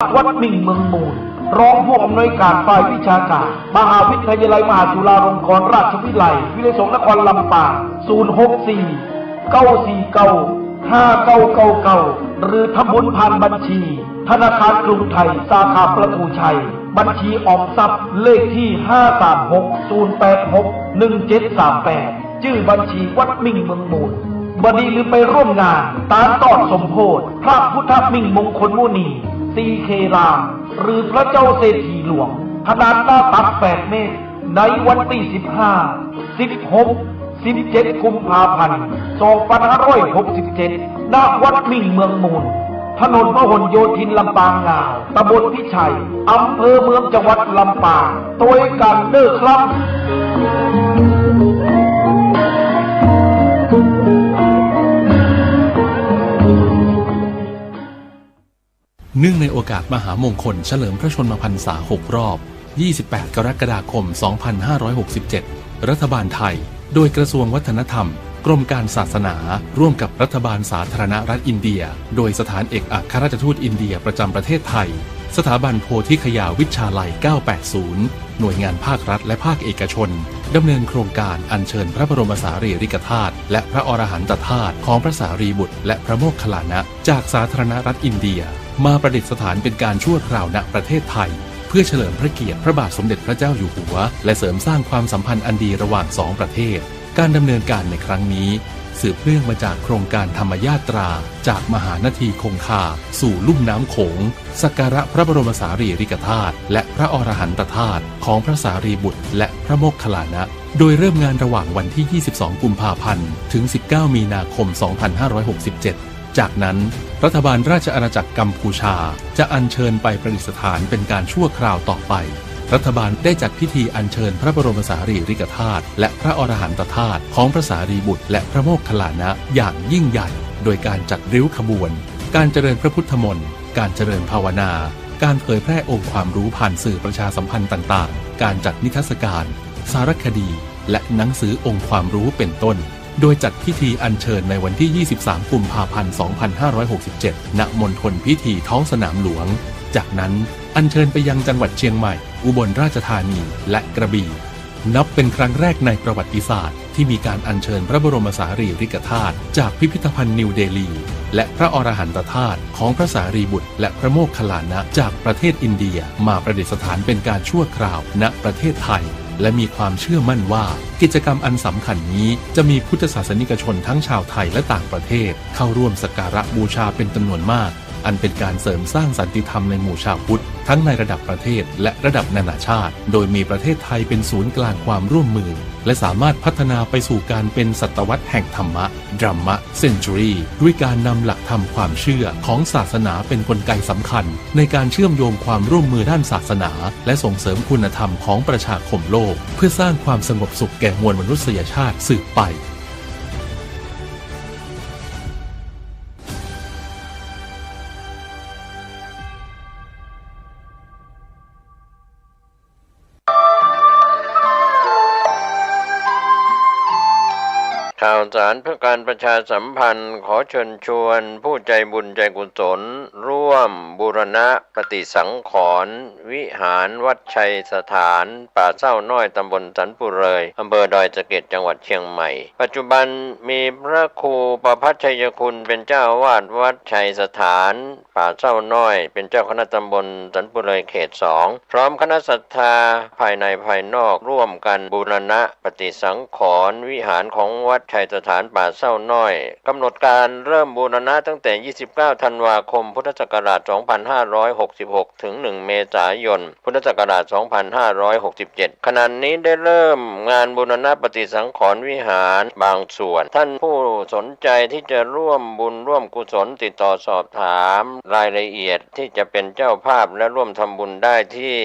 วัดมิ่งเมืองมูลรองผู้อำนวยการฝ่ายวิชาการมหาวิทยาลัยมหาจุฬาลงกรณราชวิทยาลัยวิทยาสงฆ์นครลำปาง064-949-5999หรือทำบุญผ่านบัญชีธนาคารกรุงไทยสาขาประตูชัยบัญชีออมทรัพย์เลขที่536-086-1738ชื่อบัญชีวัดมิ่งเมืองมูลบดีหรือไปร่วมงานตามตอนสมโพธิพระพุทธมิ่งมงคลมุนีซีเครามหรือพระเจ้าเศรษฐีหลวงขนาดหน้าตัก8 เมตรในวันที่15 16 17 กุมภาพันธ์ 2567 ณ วัดมิ่งเมืองมูลถนนพหลโยธินลำปางงาวตำบลพิชัยอำเภอเมืองจังหวัดลำปางโดยการเลิกครับ เนื่องในโอกาสมหามงคลเฉลิมพระชนมพรรษา 6 รอบ 28 กรกฎาคม 2567 รัฐบาลไทย โดยกระทรวงวัฒนธรรม กรมการศาสนา ร่วมกับรัฐบาลสาธารณรัฐอินเดีย โดยสถานเอกอัครราชทูตอินเดียประจำประเทศไทย สถาบันโพธิคยาวิชาลัย 980 หน่วยงานภาครัฐและภาคเอกชน ดำเนินโครงการอัญเชิญพระบรมสารีริกธาตุและพระอรหันตธาตุของพระสารีบุตรและพระโมคคัลลานะจากสาธารณรัฐอินเดียมาประดิษฐานเป็นการชั่วคราวณประเทศไทยเพื่อเฉลิมพระเกียรติพระบาทสมเด็จพระเจ้าอยู่หัวและเสริมสร้างความสัมพันธ์อันดีระหว่างสองประเทศการดำเนินการในครั้งนี้สืบเนื่องมาจากโครงการธรรมยาตราจากมหานาทีคงคาสู่ลุ่มน้ำโขงสักการะพระบรมสารีริกธาตุและพระอรหันตธาตุของพระสารีบุตรและพระโมคคัลลานะโดยเริ่มงานระหว่างวันที่ 22 กุมภาพันธ์ถึง 19 มีนาคม 2567 จากนั้นรัฐบาลราชอาณาจักรกัมพูชาจะอัญเชิญไปประดิษฐานเป็นการชั่วคราวต่อไปรัฐบาลได้จัดพิธีอัญเชิญพระบรมสารีริกธาตุและพระอรหันตธาตุของพระสารีบุตรและพระโมคคัลลานะอย่างยิ่งใหญ่โดยการจัดริ้วขบวนการเจริญพระพุทธมนต์การเจริญภาวนาการเผยแพร่องค์ความรู้ผ่านสื่อประชาสัมพันธ์ต่างๆการจัดนิทรรศการสารคดีและหนังสือองค์ความรู้เป็นต้นโดยจัดพิธีอัญเชิญในวันที่ 23 กุมภาพันธ์ 2567 ณ มณฑลพิธีท้องสนามหลวงจากนั้นอัญเชิญไปยังจังหวัดเชียงใหม่อุบลราชธานีและกระบี่นับเป็นครั้งแรกในประวัติศาสตร์ที่มีการอัญเชิญพระบรมสารีริกธาตุจากพิพิธภัณฑ์นิวเดลีและพระอรหันตธาตุของพระสารีบุตรและพระโมคคัลลานะจากประเทศอินเดียมาประดิษฐานเป็นการชั่วคราวณประเทศไทยและมีความเชื่อมั่นว่ากิจกรรมอันสำคัญนี้จะมีพุทธศาสนิกชนทั้งชาวไทยและต่างประเทศเข้าร่วมสักการะบูชาเป็นจำนวนมากอันเป็นการเสริมสร้างสันติธรรมในหมู่ชาวพุทธทั้งในระดับประเทศและระดับนานาชาติโดยมีประเทศไทยเป็นศูนย์กลางความร่วมมือและสามารถพัฒนาไปสู่การเป็นศตวรรษแห่งธรรมะ Dhamma Century ด้วยการนำหลักธรรมความเชื่อของศาสนาเป็นกลไกสำคัญในการเชื่อมโยงความร่วมมือด้านศาสนาและส่งเสริมคุณธรรมของประชาคมโลกเพื่อสร้างความสงบสุขแก่มวลมนุษยชาติสืบไปข่าวสารเพื่อการประชาสัมพันธ์ขอเชิญชวนผู้ใจบุญใจกุศลร่วมบูรณะปฏิสังขรณ์วิหารวัดชัยสถานป่าเศร้าน้อยตำบลสันปุเรยอำเภอดอยสะเก็ดจังหวัดเชียงใหม่ปัจจุบันมีพระครูประภัชชัยคุณเป็นเจ้าอาวาสวัดชัยสถานป่าเศร้าน้อยเป็นเจ้าคณะตำบลสันปุเรยเขต 2พร้อมคณะศรัทธาภายในภายนอกร่วมกันบูรณะปฏิสังขรณ์วิหารของวัดชัยสถานป่าเศร้าน้อยกำหนดการเริ่มบูรณะตั้งแต่ 29 ธันวาคม พุทธศักราช 2566 ถึง 1 เมษายน พุทธศักราช 2567 ขณะนี้ได้เริ่มงานบูรณะปฏิสังขรณ์วิหารบางส่วนท่านผู้สนใจที่จะร่วมบุญร่วมกุศลติดต่อสอบถามรายละเอียดที่จะเป็นเจ้าภาพและร่วมทำบุญได้ที่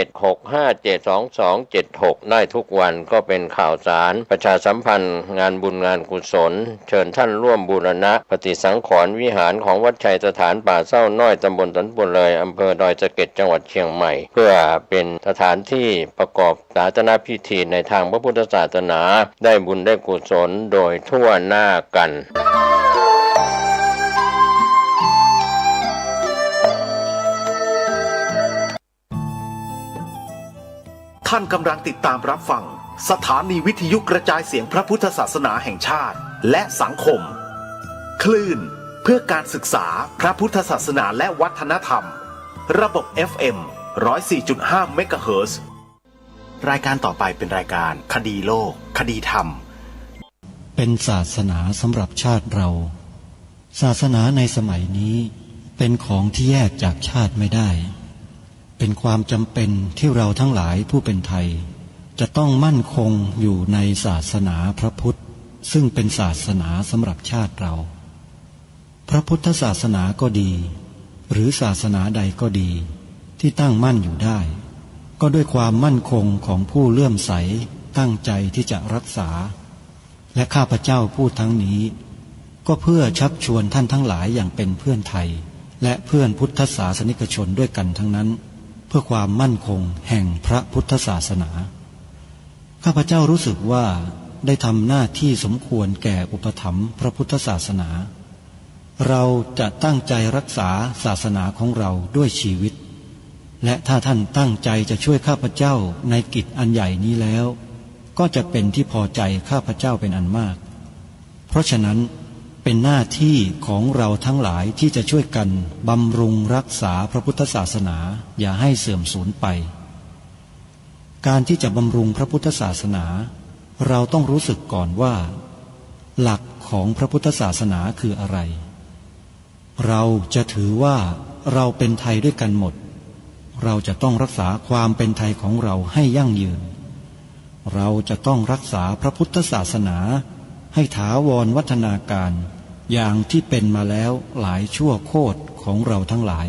0876572276 ได้ทุกวันก็เป็นข่าวสารประชาสัมพันธ์งานบุญงานกุศลเชิญท่านร่วมบูรณะปฏิสังขรณ์วิหารของวัดชัยสถานป่าเศร้าน้อยตำบลสันปุเรยอำเภอดอยสะเก็ดจังหวัดเชียงใหม่เพื่อเป็นสถานที่ประกอบศาสนพิธีในทางพระพุทธศาสนาได้บุญได้กุศลโดยทั่วหน้ากัน ท่านกำลังติดตามรับฟังสถานีวิทยุกระจายเสียงพระพุทธศาสนาแห่งชาติและสังคมคลื่นเพื่อการศึกษาพระพุทธศาสนาและวัฒนธรรมระบบ FM 104.5 เมกะเฮิรตซ์รายการต่อไปเป็นรายการคดีโลกคดีธรรมเป็นศาสนาสำหรับชาติเราศาสนาในสมัยนี้เป็นของที่แยกจากชาติไม่ได้เป็นความจำเป็นที่เราทั้งหลายผู้เป็นไทยจะต้องมั่นคงอยู่ในศาสนาพระพุทธซึ่งเป็นศาสนาสำหรับชาติเราพระพุทธศาสนาก็ดีหรือศาสนาใดก็ดีที่ตั้งมั่นอยู่ได้ก็ด้วยความมั่นคงของผู้เลื่อมใสตั้งใจที่จะรักษาและข้าพเจ้าพูดทั้งนี้ก็เพื่อชักชวนท่านทั้งหลายอย่างเป็นเพื่อนไทยและเพื่อนพุทธศาสนิกชนด้วยกันทั้งนั้นเพื่อความมั่นคงแห่งพระพุทธศาสนาข้าพเจ้ารู้สึกว่าได้ทำหน้าที่สมควรแก่อุปถัมภ์พระพุทธศาสนาเราจะตั้งใจรักษาศาสนาของเราด้วยชีวิตและถ้าท่านตั้งใจจะช่วยข้าพเจ้าในกิจอันใหญ่นี้แล้วก็จะเป็นที่พอใจข้าพเจ้าเป็นอันมากเพราะฉะนั้นเป็นหน้าที่ของเราทั้งหลายที่จะช่วยกันบำรุงรักษาพระพุทธศาสนาอย่าให้เสื่อมสูญไปการที่จะบำรุงพระพุทธศาสนาเราต้องรู้สึกก่อนว่าหลักของพระพุทธศาสนาคืออะไรเราจะถือว่าเราเป็นไทยด้วยกันหมดเราจะต้องรักษาความเป็นไทยของเราให้ยั่งยืนเราจะต้องรักษาพระพุทธศาสนาให้ถาวรวัฒนาการอย่างที่เป็นมาแล้วหลายชั่วโคตรของเราทั้งหลาย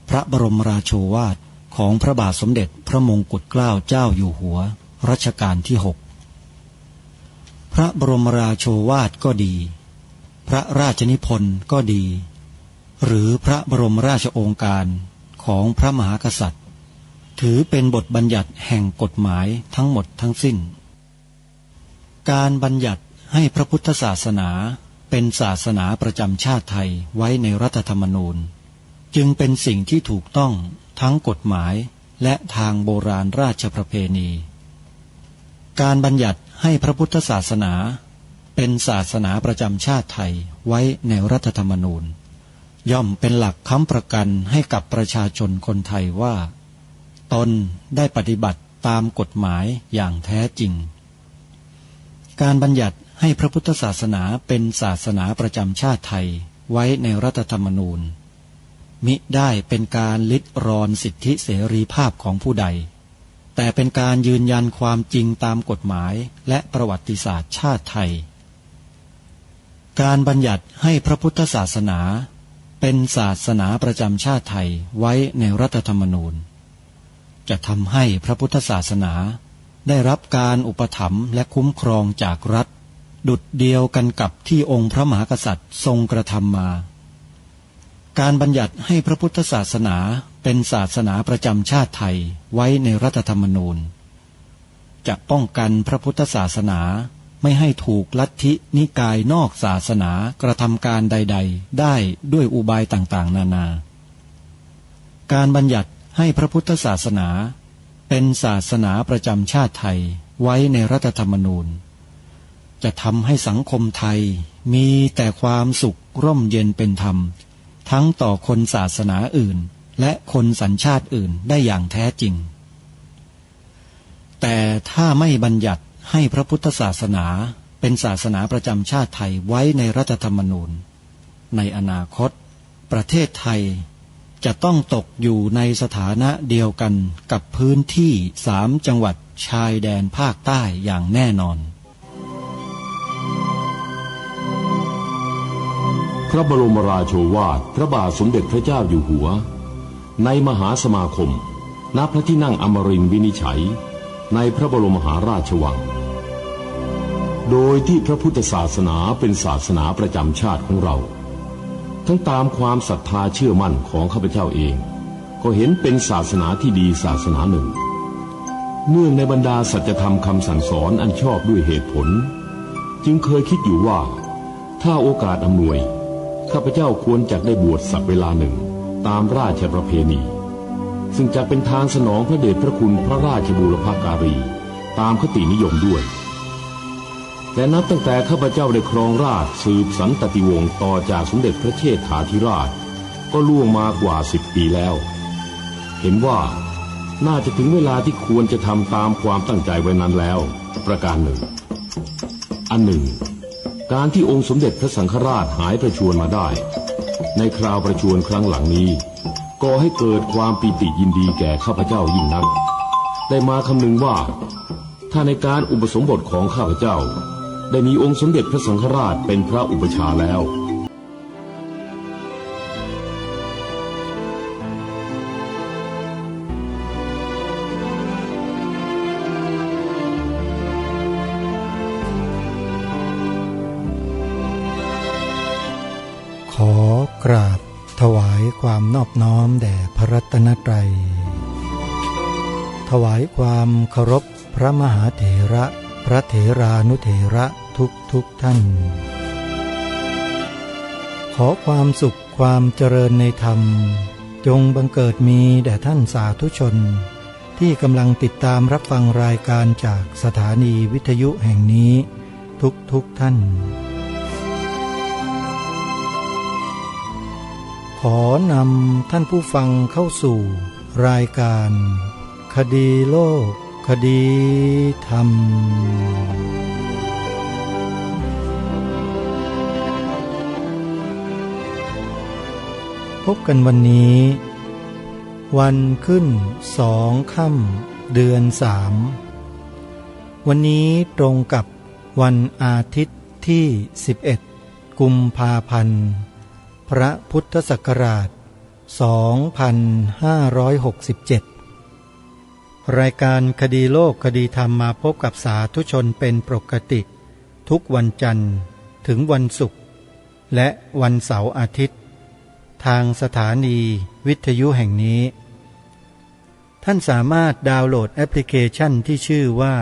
พระบรมราโชวาทของพระบาทสมเด็จพระมงกุฎเกล้าเจ้าอยู่หัวรัชกาลที่ 6พระบรมราโชวาทก็ดีพระราชนิพนธ์ก็ดีหรือพระบรมราชโองการของพระมหากษัตริย์ถือเป็นบทบัญญัติแห่งกฎหมายทั้งหมดทั้งสิ้นการบัญญัติให้พระพุทธศาสนาเป็นศาสนาประจำชาติไทยไว้ในรัฐธรรมนูญจึงเป็นสิ่งที่ถูกต้องทั้งกฎหมายและทางโบราณราชประเพณีการบัญญัติให้พระพุทธศาสนาเป็นศาสนาประจำชาติไทยไว้ในรัฐธรรมนูญย่อมเป็นหลักค้ำประกันให้กับประชาชนคนไทยว่าตนได้ปฏิบัติตามกฎหมายอย่างแท้จริงการบัญญัติให้พระพุทธศาสนาเป็นศาสนาประจำชาติไทยไว้ในรัฐธรรมนูญมิได้เป็นการลิดรอนสิทธิเสรีภาพของผู้ใดแต่เป็นการยืนยันความจริงตามกฎหมายและประวัติศาสตร์ชาติไทยการบัญญัติให้พระพุทธศาสนาเป็นศาสนาประจำชาติไทยไว้ในรัฐธรรมนูญจะทำให้พระพุทธศาสนาได้รับการอุปถัมภ์และคุ้มครองจากรัฐดุจเดียวกันกับที่องค์พระมหากษัตริย์ทรงกระทำมาการบัญญัติให้พระพุทธศาสนาเป็นศาสนาประจำชาติไทยไว้ในรัฐธรรมนูญจะป้องกันพระพุทธศาสนาไม่ให้ถูกลัทธินิกายนอกศาสนากระทำการใดๆได้ด้วยอุบายต่างๆนานาการบัญญัติให้พระพุทธศาสนาเป็นศาสนาประจำชาติไทยไว้ในรัฐธรรมนูญจะทำให้สังคมไทยมีแต่ความสุขร่มเย็นเป็นธรรมทั้งต่อคนศาสนาอื่นและคนสัญชาติอื่นได้อย่างแท้จริงแต่ถ้าไม่บัญญัติให้พระพุทธศาสนาเป็นศาสนาประจำชาติไทยไว้ในรัฐธรรมนูญในอนาคตประเทศไทยจะต้องตกอยู่ในสถานะเดียวกันกับพื้นที่3 จังหวัดชายแดนภาคใต้อย่างแน่นอนพระบรมราโชวาทพระบาทสมเด็จพระเจ้าอยู่หัวในมหาสมาคมณพระที่นั่งอมรินทร์วินิจฉัยในพระบรมมหาราชวังโดยที่พระพุทธศาสนาเป็นศาสนาประจำชาติของเราทั้งตามความศรัทธาเชื่อมั่นของข้าพเจ้าเองก็เห็นเป็นศาสนาที่ดีศาสนาหนึ่งเนื่องในบรรดาสัจธรรมคำสั่งสอนอันชอบด้วยเหตุผลจึงเคยคิดอยู่ว่าถ้าโอกาสอำนวยข้าพเจ้าควรจะได้บวชสักเวลาหนึ่งตามราชประเพณี ซึ่งจะเป็นทางสนองพระเดชพระคุณพระราชบูรพการีตามคตินิยมด้วยแต่นับตั้งแต่ข้าพเจ้าได้ครองราชย์สืบสันตติวงศ์ต่อจากสมเด็จพระเชษฐาธิราชก็ล่วงมากว่า10 ปีแล้วเห็นว่าน่าจะถึงเวลาที่ควรจะทำตามความตั้งใจไว้นั้นแล้วประการหนึ่งอันหนึ่งการที่องค์สมเด็จพระสังฆราชหายประชวรมาได้ในคราวประชวรครั้งหลังนี้ก่อให้เกิดความปิติยินดีแก่ข้าพเจ้ายิ่งนักได้มาคำนึงว่าถ้าในการอุปสมบทของข้าพเจ้าได้มีองค์สมเด็จพระสังฆราชเป็นพระอุปชาแล้วขอกราบถวายความนอบน้อมแด่พระรัตนตรัยถวายความเคารพพระมหาเถระพระเถรานุเถระทุกท่านขอความสุขความเจริญในธรรมจงบังเกิดมีแด่ท่านสาธุชนที่กำลังติดตามรับฟังรายการจากสถานีวิทยุแห่งนี้ทุกท่านขอนำท่านผู้ฟังเข้าสู่รายการคดีโลกคดีธรรมพบกันวันนี้วันขึ้น2 ค่ำเดือน3วันนี้ตรงกับวันอาทิตย์ที่11 กุมภาพันธ์พระพุทธศักราช 2567 รายการคดีโลกคดีธรรมมาพบกับสาธุชนเป็นปกติทุกวันจันทร์ถึงวันศุกร์และวันเสาร์อาทิตย์ทางสถานีวิทยุแห่งนี้ท่านสามารถดาวน์โหลดแอปพลิเคชันที่ชื่อว่า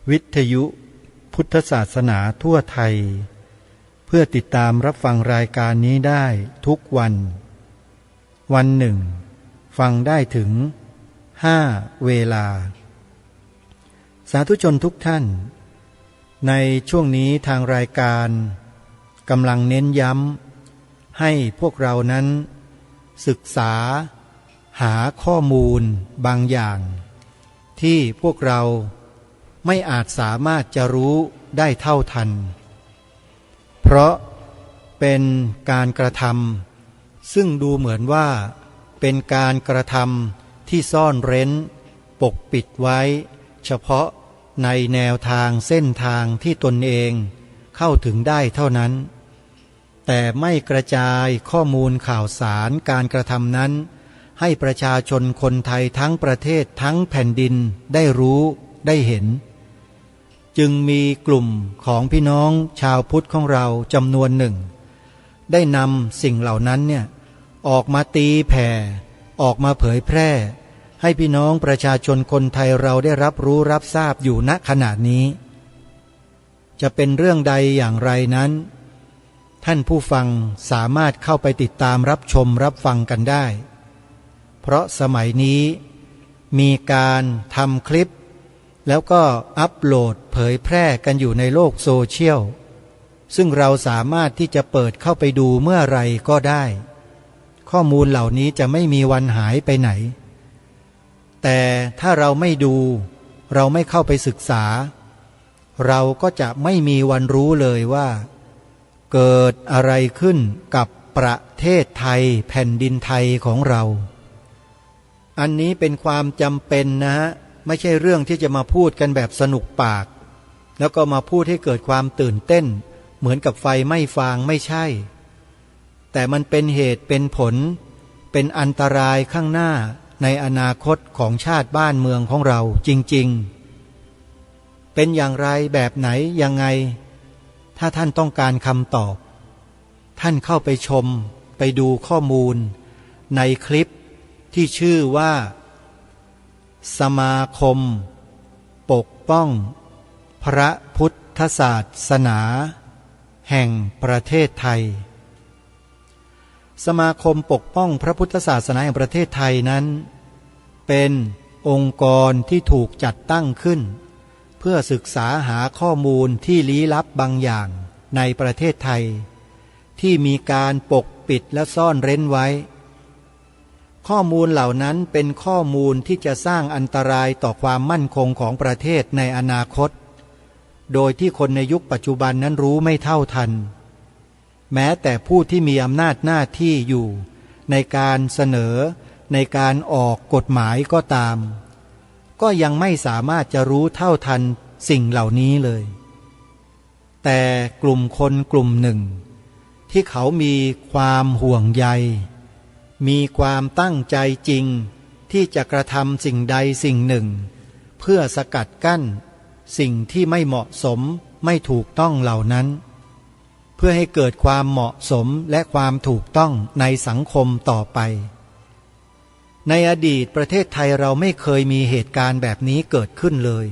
วิทยุพุทธศาสนาทั่วไทยเพื่อติดตามรับฟังรายการนี้ได้ทุกวันหนึ่งฟังได้ถึง5 เวลาสาธุชนทุกท่านในช่วงนี้ทางรายการกำลังเน้นย้ำให้พวกเรานั้นศึกษาหาข้อมูลบางอย่างที่พวกเราไม่อาจสามารถจะรู้ได้เท่าทันเพราะเป็นการกระทำซึ่งดูเหมือนว่าเป็นการกระทำที่ซ่อนเร้นปกปิดไว้เฉพาะในแนวทางเส้นทางที่ตนเองเข้าถึงได้เท่านั้นแต่ไม่กระจายข้อมูลข่าวสารการกระทำนั้นให้ประชาชนคนไทยทั้งประเทศทั้งแผ่นดินได้รู้ได้เห็นจึงมีกลุ่มของพี่น้องชาวพุทธของเราจำนวนหนึ่งได้นำสิ่งเหล่านั้นเนี่ยออกมาตีแผ่ออกมาเผยแพร่ให้พี่น้องประชาชนคนไทยเราได้รับรู้รับทราบอยู่ณขณะนี้จะเป็นเรื่องใดอย่างไรนั้นท่านผู้ฟังสามารถเข้าไปติดตามรับชมรับฟังกันได้เพราะสมัยนี้มีการทำคลิปแล้วก็อัปโหลดเผยแพร่กันอยู่ในโลกโซเชียลซึ่งเราสามารถที่จะเปิดเข้าไปดูเมื่อไรก็ได้ข้อมูลเหล่านี้จะไม่มีวันหายไปไหนแต่ถ้าเราไม่ดูเราไม่เข้าไปศึกษาเราก็จะไม่มีวันรู้เลยว่าเกิดอะไรขึ้นกับประเทศไทยแผ่นดินไทยของเราอันนี้เป็นความจำเป็นนะฮะไม่ใช่เรื่องที่จะมาพูดกันแบบสนุกปากแล้วก็มาพูดให้เกิดความตื่นเต้นเหมือนกับไฟไหม้ฟางไม่ใช่แต่มันเป็นเหตุเป็นผลเป็นอันตรายข้างหน้าในอนาคตของชาติบ้านเมืองของเราจริงๆเป็นอย่างไรแบบไหนยังไงถ้าท่านต้องการคำตอบท่านเข้าไปชมไปดูข้อมูลในคลิปที่ชื่อว่าสมาคมปกป้องพระพุทธศาสนาแห่งประเทศไทย สมาคมปกป้องพระพุทธศาสนาแห่งประเทศไทยนั้นเป็นองค์กรที่ถูกจัดตั้งขึ้นเพื่อศึกษาหาข้อมูลที่ลี้ลับบางอย่างในประเทศไทยที่มีการปกปิดและซ่อนเร้นไว้ข้อมูลเหล่านั้นเป็นข้อมูลที่จะสร้างอันตรายต่อความมั่นคงของประเทศในอนาคตโดยที่คนในยุคปัจจุบันนั้นรู้ไม่เท่าทันแม้แต่ผู้ที่มีอำนาจหน้าที่อยู่ในการเสนอในการออกกฎหมายก็ตามก็ยังไม่สามารถจะรู้เท่าทันสิ่งเหล่านี้เลยแต่กลุ่มคนกลุ่มหนึ่งที่เขามีความห่วงใยมีความตั้งใจจริงที่จะกระทำสิ่งใดสิ่งหนึ่งเพื่อสกัดกั้นสิ่งที่ไม่เหมาะสมไม่ถูกต้องเหล่านั้นเพื่อให้เกิดความเหมาะสมและความถูกต้องในสังคมต่อไปในอดีตประเทศไทยเราไม่เคยมีเหตุการณ์แบบนี้เกิดขึ้นเลย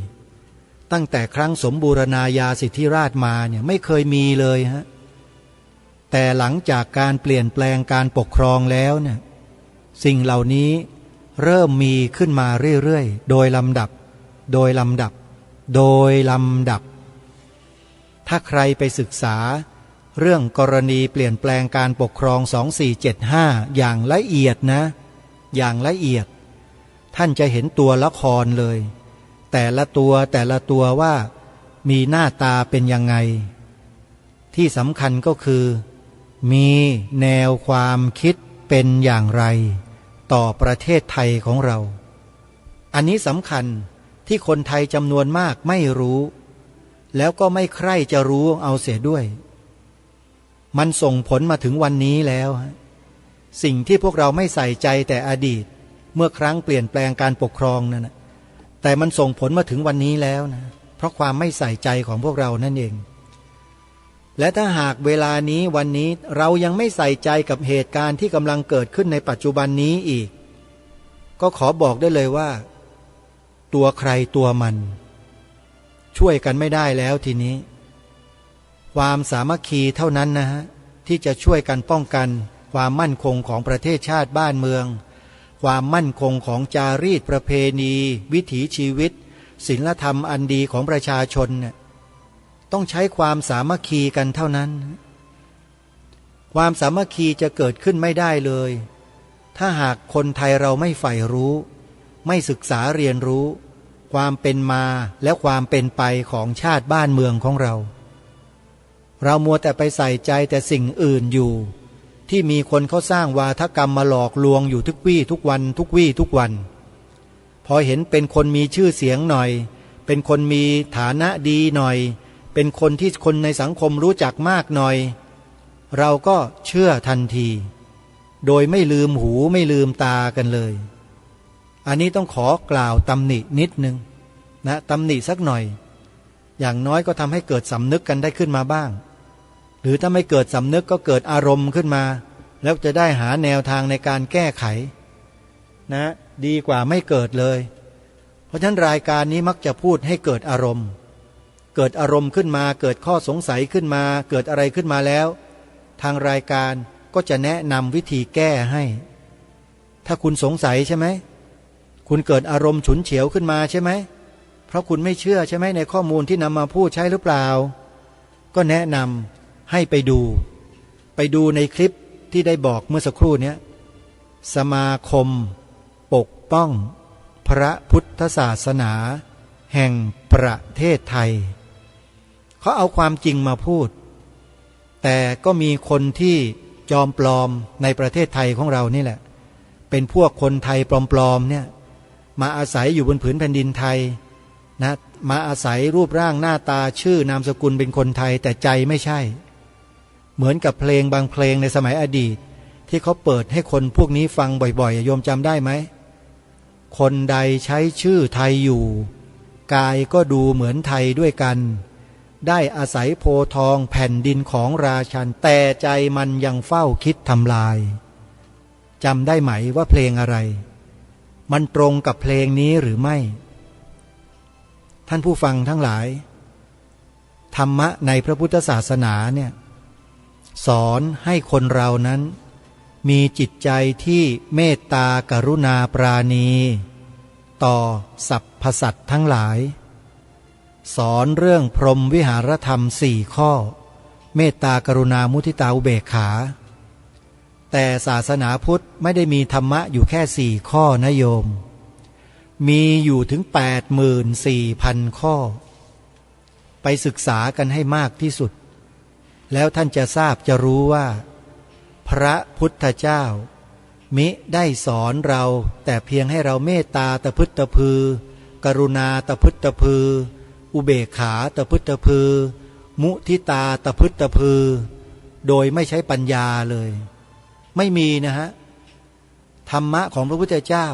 ตั้งแต่ครั้งสมบูรณาญาสิทธิราชมาเนี่ยไม่เคยมีเลยฮะแต่หลังจากการเปลี่ยนแปลงการปกครองแล้วเนี่ยสิ่งเหล่านี้เริ่มมีขึ้นมาเรื่อยๆโดยลำดับถ้าใครไปศึกษาเรื่องกรณีเปลี่ยนแปลงการปกครอง2475อย่างละเอียดนะอย่างละเอียดท่านจะเห็นตัวละครเลยแต่ละตัวว่ามีหน้าตาเป็นยังไงที่สำคัญก็คือมีแนวความคิดเป็นอย่างไรต่อประเทศไทยของเราอันนี้สำคัญที่คนไทยจำนวนมากไม่รู้แล้วก็ไม่ใคร่จะรู้เอาเสียด้วยมันส่งผลมาถึงวันนี้แล้วสิ่งที่พวกเราไม่ใส่ใจแต่อดีตเมื่อครั้งเปลี่ยนแปลงการปกครองนั่นนะแต่มันส่งผลมาถึงวันนี้แล้วนะเพราะความไม่ใส่ใจของพวกเรานั่นเองและถ้าหากเวลานี้วันนี้เรายังไม่ใส่ใจกับเหตุการณ์ที่กำลังเกิดขึ้นในปัจจุบันนี้อีกก็ขอบอกได้เลยว่าตัวใครตัวมันช่วยกันไม่ได้แล้วทีนี้ความสามัคคีเท่านั้นนะฮะที่จะช่วยกันป้องกันความมั่นคงของประเทศชาติบ้านเมืองความมั่นคงของจารีตประเพณีวิถีชีวิตศีลธรรมอันดีของประชาชนเนี่ยต้องใช้ความสามัคคีกันเท่านั้นความสามัคคีจะเกิดขึ้นไม่ได้เลยถ้าหากคนไทยเราไม่ใฝ่รู้ไม่ศึกษาเรียนรู้ความเป็นมาและความเป็นไปของชาติบ้านเมืองของเรามัวแต่ไปใส่ใจแต่สิ่งอื่นอยู่ที่มีคนเขาสร้างวาทกรรมมาหลอกลวงอยู่ทุกวี่ทุกวันพอเห็นเป็นคนมีชื่อเสียงหน่อยเป็นคนมีฐานะดีหน่อยเป็นคนที่คนในสังคมรู้จักมากหน่อยเราก็เชื่อทันทีโดยไม่ลืมหูไม่ลืมตากันเลยอันนี้ต้องขอกล่าวตำหนินิดนึงนะตำหนิสักหน่อยอย่างน้อยก็ทำให้เกิดสำนึกกันได้ขึ้นมาบ้างหรือถ้าไม่เกิดสำนึกก็เกิดอารมณ์ขึ้นมาแล้วจะได้หาแนวทางในการแก้ไขนะดีกว่าไม่เกิดเลยเพราะฉะนั้นรายการนี้มักจะพูดให้เกิดอารมณ์ขึ้นมาเกิดข้อสงสัยขึ้นมาเกิดอะไรขึ้นมาแล้วทางรายการก็จะแนะนำวิธีแก้ให้ถ้าคุณสงสัยใช่ไหมคุณเกิดอารมณ์ฉุนเฉียวขึ้นมาใช่ไหมเพราะคุณไม่เชื่อใช่ไหมในข้อมูลที่นำมาพูดใช่หรือเปล่าก็แนะนำให้ไปดูในคลิปที่ได้บอกเมื่อสักครู่นี้สมาคมปกป้องพระพุทธศาสนาแห่งประเทศไทยเขาเอาความจริงมาพูดแต่ก็มีคนที่จอมปลอมในประเทศไทยของเรานี่แหละเป็นพวกคนไทยปลอมๆเนี่ยมาอาศัยอยู่บนผืนแผ่นดินไทยนะมาอาศัยรูปร่างหน้าตาชื่อนามสกุลเป็นคนไทยแต่ใจไม่ใช่เหมือนกับเพลงบางเพลงในสมัยอดีตที่เขาเปิดให้คนพวกนี้ฟังบ่อยๆโยมจำได้ไหมคนใดใช้ชื่อไทยอยู่กายก็ดูเหมือนไทยด้วยกันได้อาศัยโพธิ์ทองแผ่นดินของราชันแต่ใจมันยังเฝ้าคิดทำลายจำได้ไหมว่าเพลงอะไรมันตรงกับเพลงนี้หรือไม่ท่านผู้ฟังทั้งหลายธรรมะในพระพุทธศาสนาเนี่ยสอนให้คนเรานั้น มีจิตใจที่เมตตากรุณาปราณีต่อสรรพสัตว์ทั้งหลายสอนเรื่องพรหมวิหารธรรม4 ข้อเมตตากรุณามุทิตาอุเบกขาแต่ศาสนาพุทธไม่ได้มีธรรมะอยู่แค่4 ข้อนะโยมมีอยู่ถึง 84,000 ข้อไปศึกษากันให้มากที่สุดแล้วท่านจะทราบจะรู้ว่าพระพุทธเจ้ามิได้สอนเราแต่เพียงให้เราเมตตาตะพึดตะพือกรุณาตะพึดตะพืออุเบกขาตะพึดตะพือมุทิตาตะพึดตะพือโดยไม่ใช้ปัญญาเลยไม่มีนะฮะธรรมะของพระพุทธเจ้า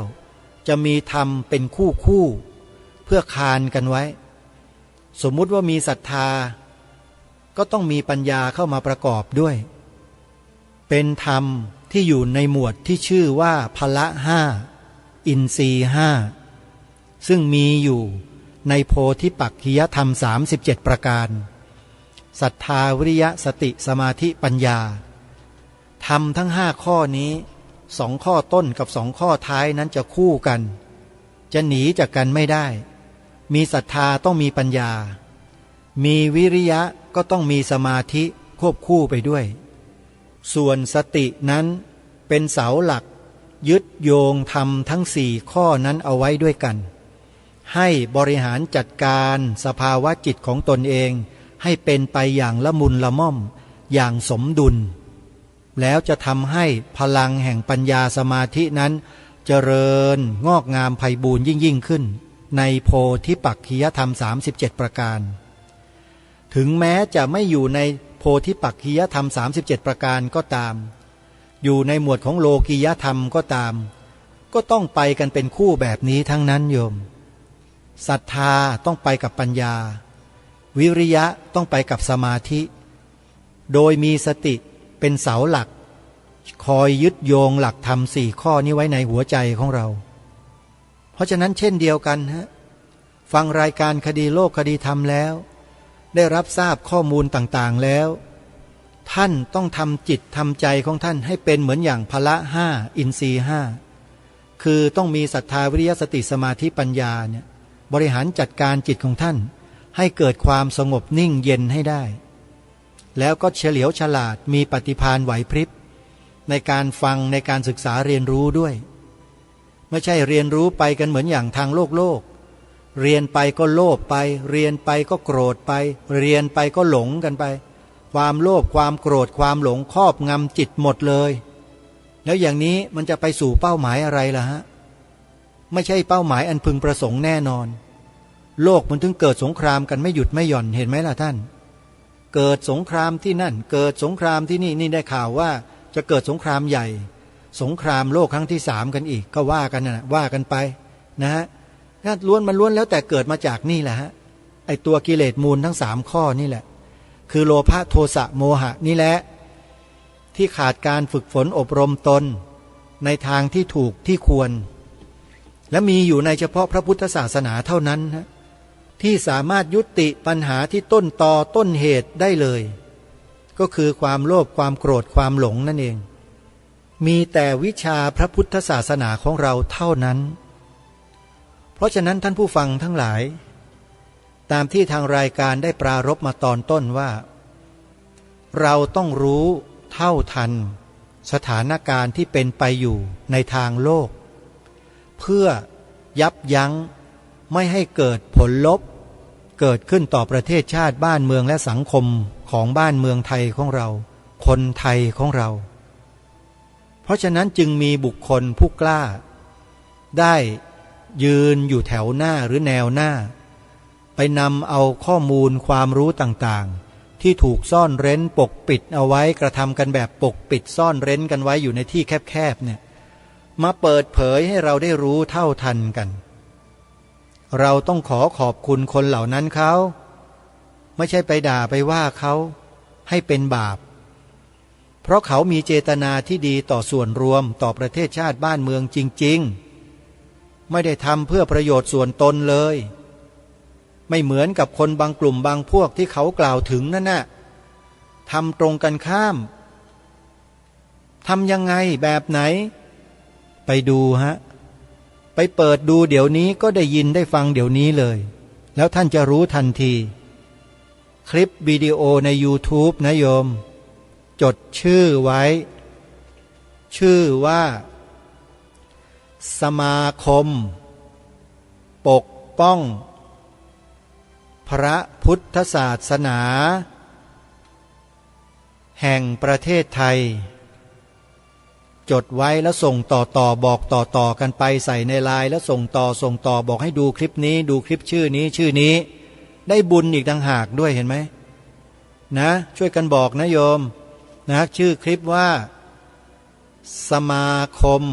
จะมีธรรมเป็นคู่เพื่อคานกันไว้สมมุติว่ามีศรัทธาก็ต้องมีปัญญาเข้ามาประกอบด้วยเป็นธรรมที่อยู่ในหมวดที่ชื่อว่าพละ5อินทรีย์5ซึ่งมีอยู่ในโพธิปักขิยธรรม37ประการศรัทธาวิริยะสติสมาธิปัญญาธรรมทั้ง5 ข้อนี้2 ข้อต้นกับ2 ข้อท้ายนั้นจะคู่กันจะหนีจากกันไม่ได้มีศรัทธาต้องมีปัญญามีวิริยะก็ต้องมีสมาธิควบคู่ไปด้วยส่วนสตินั้นเป็นเสาหลักยึดโยงธรรมทั้ง4 ข้อนั้นเอาไว้ด้วยกันให้บริหารจัดการสภาวะจิตของตนเองให้เป็นไปอย่างละมุนละม่อมอย่างสมดุลแล้วจะทำให้พลังแห่งปัญญาสมาธินั้นเจริญงอกงามไพบูรย์ยิ่งขึ้นในโพธิปักขิยธรรม37ประการถึงแม้จะไม่อยู่ในโพธิปักขิยธรรม37ประการก็ตามอยู่ในหมวดของโลกียธรรมก็ตามก็ต้องไปกันเป็นคู่แบบนี้ทั้งนั้นโยมศรัทธาต้องไปกับปัญญาวิริยะต้องไปกับสมาธิโดยมีสติเป็นเสาหลักคอยยึดโยงหลักธรรม4 ข้อนี้ไว้ในหัวใจของเราเพราะฉะนั้นเช่นเดียวกันฮะฟังรายการคดีโลกคดีธรรมแล้วได้รับทราบข้อมูลต่างๆแล้วท่านต้องทำจิตทำใจของท่านให้เป็นเหมือนอย่างพละ5อินทรีย์5คือต้องมีศรัทธาวิริยะสติสมาธิปัญญาเนี่ยบริหารจัดการจิตของท่านให้เกิดความสงบนิ่งเย็นให้ได้แล้วก็เฉลียวฉลาดมีปฏิภาณไหวพริบในการฟังในการศึกษาเรียนรู้ด้วยไม่ใช่เรียนรู้ไปกันเหมือนอย่างทางโลกเรียนไปก็โลภไปเรียนไปก็โกรธไปเรียนไปก็หลงกันไปความโลภความโกรธความหลงครอบงำจิตหมดเลยแล้วอย่างนี้มันจะไปสู่เป้าหมายอะไรล่ะฮะไม่ใช่เป้าหมายอันพึงประสงค์แน่นอนโลกมันถึงเกิดสงครามกันไม่หยุดไม่หย่อนเห็นไหมล่ะท่านเกิดสงครามที่นั่นเกิดสงครามที่นี่ได้ข่าวว่าจะเกิดสงครามใหญ่สงครามโลกครั้งที่3กันอีกก็ว่ากันนะว่ากันไปนะฮะนั่นล้วนแล้วแต่เกิดมาจากนี่แหละฮะไอตัวกิเลสมูลทั้ง3 ข้อนี่แหละคือโลภะโทสะโมหะนี่แหละที่ขาดการฝึกฝนอบรมตนในทางที่ถูกที่ควรและมีอยู่ในเฉพาะพระพุทธศาสนาเท่านั้นฮะที่สามารถยุติปัญหาที่ต้นตอต้นเหตุได้เลยก็คือความโลภความโกรธความหลงนั่นเองมีแต่วิชาพระพุทธศาสนาของเราเท่านั้นเพราะฉะนั้นท่านผู้ฟังทั้งหลายตามที่ทางรายการได้ปรารภมาตอนต้นว่าเราต้องรู้เท่าทันสถานการณ์ที่เป็นไปอยู่ในทางโลกเพื่อยับยั้งไม่ให้เกิดผลลบเกิดขึ้นต่อประเทศชาติบ้านเมืองและสังคมของบ้านเมืองไทยของเราคนไทยของเราเพราะฉะนั้นจึงมีบุคคลผู้กล้าได้ยืนอยู่แถวหน้าหรือแนวหน้าไปนำเอาข้อมูลความรู้ต่างๆที่ถูกซ่อนเร้นปกปิดเอาไว้กระทำกันแบบปกปิดซ่อนเร้นกันไว้อยู่ในที่แคบๆเนี่ยมาเปิดเผยให้เราได้รู้เท่าทันกันเราต้องขอบคุณคนเหล่านั้นเขาไม่ใช่ไปด่าไปว่าเขาให้เป็นบาปเพราะเขามีเจตนาที่ดีต่อส่วนรวมต่อประเทศชาติบ้านเมืองจริงๆไม่ได้ทำเพื่อประโยชน์ส่วนตนเลยไม่เหมือนกับคนบางกลุ่มบางพวกที่เขากล่าวถึงนั่นน่ะทำตรงกันข้าม ทำยังไงแบบไหนไปดูฮะไปเปิดดูเดี๋ยวนี้ก็ได้ยินได้ฟังเดี๋ยวนี้เลยแล้วท่านจะรู้ทันทีคลิปวิดีโอใน YouTube นะโยมจดชื่อไว้ชื่อว่าสมาคมปกป้องพระพุทธศาสนาแห่งประเทศไทยจดไว้แล้วส่งต่อบอกต่อกันไปใส่ในไลน์แล้วส่งต่อบอกให้ดูคลิปนี้ดูคลิปชื่อนี้ได้บุญอีกต่างหากด้วยเห็นไหมนะช่วยกันบอกนะโยมนะชื่อคลิปว่าสมาคม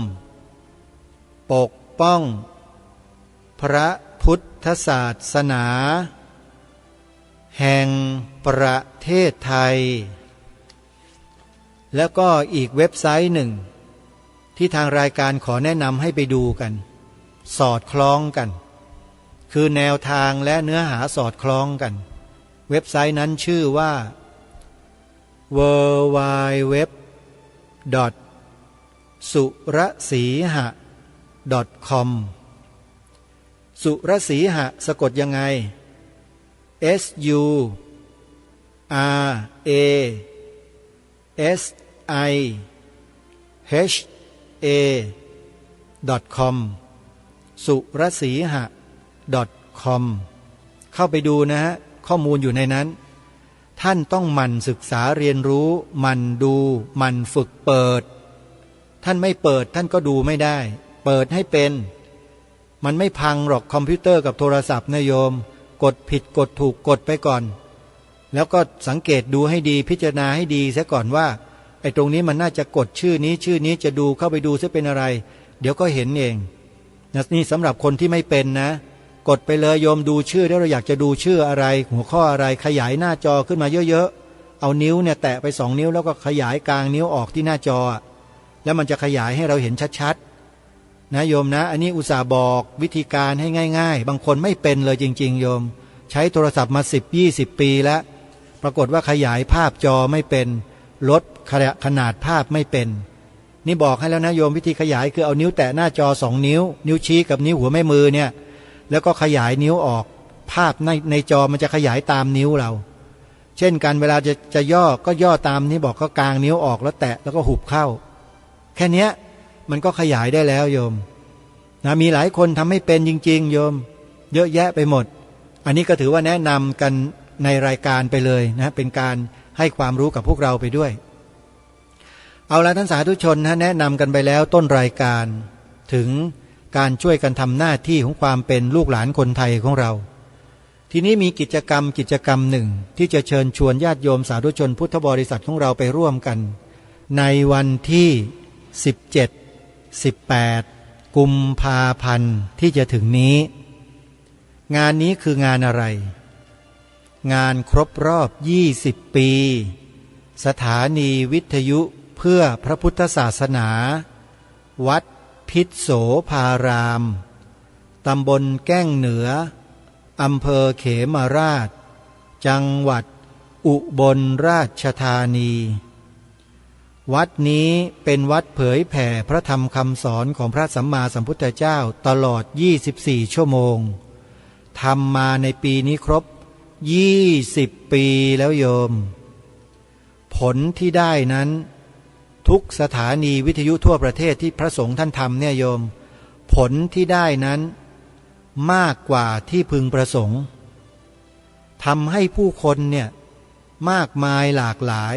ปกป้องพระพุทธศาสนาแห่งประเทศไทยแล้วก็อีกเว็บไซต์หนึ่งที่ทางรายการขอแนะนำให้ไปดูกันสอดคล้องกันคือแนวทางและเนื้อหาสอดคล้องกันเว็บไซต์นั้นชื่อว่า www.surasiha.com สุรสีหะสะกดยังไง surasiha.com สุรสีหะ .com เข้าไปดูนะฮะข้อมูลอยู่ในนั้นท่านต้องหมั่นศึกษาเรียนรู้หมั่นดูหมั่นฝึกเปิดท่านไม่เปิดท่านก็ดูไม่ได้เปิดให้เป็นมันไม่พังหรอกคอมพิวเตอร์กับโทรศัพท์นะโยมกดผิดกดถูกกดไปก่อนแล้วก็สังเกตดูให้ดีพิจารณาให้ดีซะก่อนว่าไอ้ตรงนี้มันน่าจะกดชื่อนี้จะดูเข้าไปดูซะเป็นอะไรเดี๋ยวก็เห็นเองนี่สำหรับคนที่ไม่เป็นนะกดไปเลยโยมดูชื่อแล้วเราอยากจะดูชื่ออะไรหัวข้ออะไรขยายหน้าจอขึ้นมาเยอะๆเอานิ้วเนี่ยแตะไป2 นิ้วแล้วก็ขยายกลางนิ้วออกที่หน้าจอแล้วมันจะขยายให้เราเห็นชัดๆนะโยมนะอันนี้อุตส่าห์บอกวิธีการให้ง่ายๆบางคนไม่เป็นเลยจริงๆโยมใช้โทรศัพท์มา10-20 ปีแล้วปรากฏว่าขยายภาพจอไม่เป็นลดขนาดภาพไม่เป็นนี่บอกให้แล้วนะโยมวิธีขยายคือเอานิ้วแตะหน้าจอ2 นิ้วนิ้วชี้กับนิ้วหัวแม่มือเนี่ยแล้วก็ขยายนิ้วออกภาพในจอมันจะขยายตามนิ้วเราเช่นกันเวลาจะย่อก็ย่อตามนี้บอกก็กลางนิ้วออกแล้วแตะแล้วก็หุบเข้าแค่เนี้ยมันก็ขยายได้แล้วโยมนะมีหลายคนทำไม่เป็นจริงๆโยมเยอะแยะไปหมดอันนี้ก็ถือว่าแนะนำกันในรายการไปเลยนะเป็นการให้ความรู้กับพวกเราไปด้วยเอาละท่านสาธุชนนะแนะนำกันไปแล้วต้นรายการถึงการช่วยกันทำหน้าที่ของความเป็นลูกหลานคนไทยของเราทีนี้มีกิจกรรมหนึ่งที่จะเชิญชวนญาติโยมสาธุชนพุทธบริษัทของเราไปร่วมกันในวันที่17-18 กุมภาพันธ์ที่จะถึงนี้งานนี้คืองานอะไรงานครบรอบ20 ปีสถานีวิทยุเพื่อพระพุทธศาสนาวัดพิษโสภารามตำบลแก้งเหนืออำเภอเขมราชจังหวัดอุบลราชธานีวัดนี้เป็นวัดเผยแผ่พระธรรมคำสอนของพระสัมมาสัมพุทธเจ้าตลอด24 ชั่วโมงทำมาในปีนี้ครบ20 ปีแล้วโยมผลที่ได้นั้นทุกสถานีวิทยุทั่วประเทศที่พระสงฆ์ท่านทำเนี่ยโยมผลที่ได้นั้นมากกว่าที่พึงประสงค์ทำให้ผู้คนเนี่ยมากมายหลากหลาย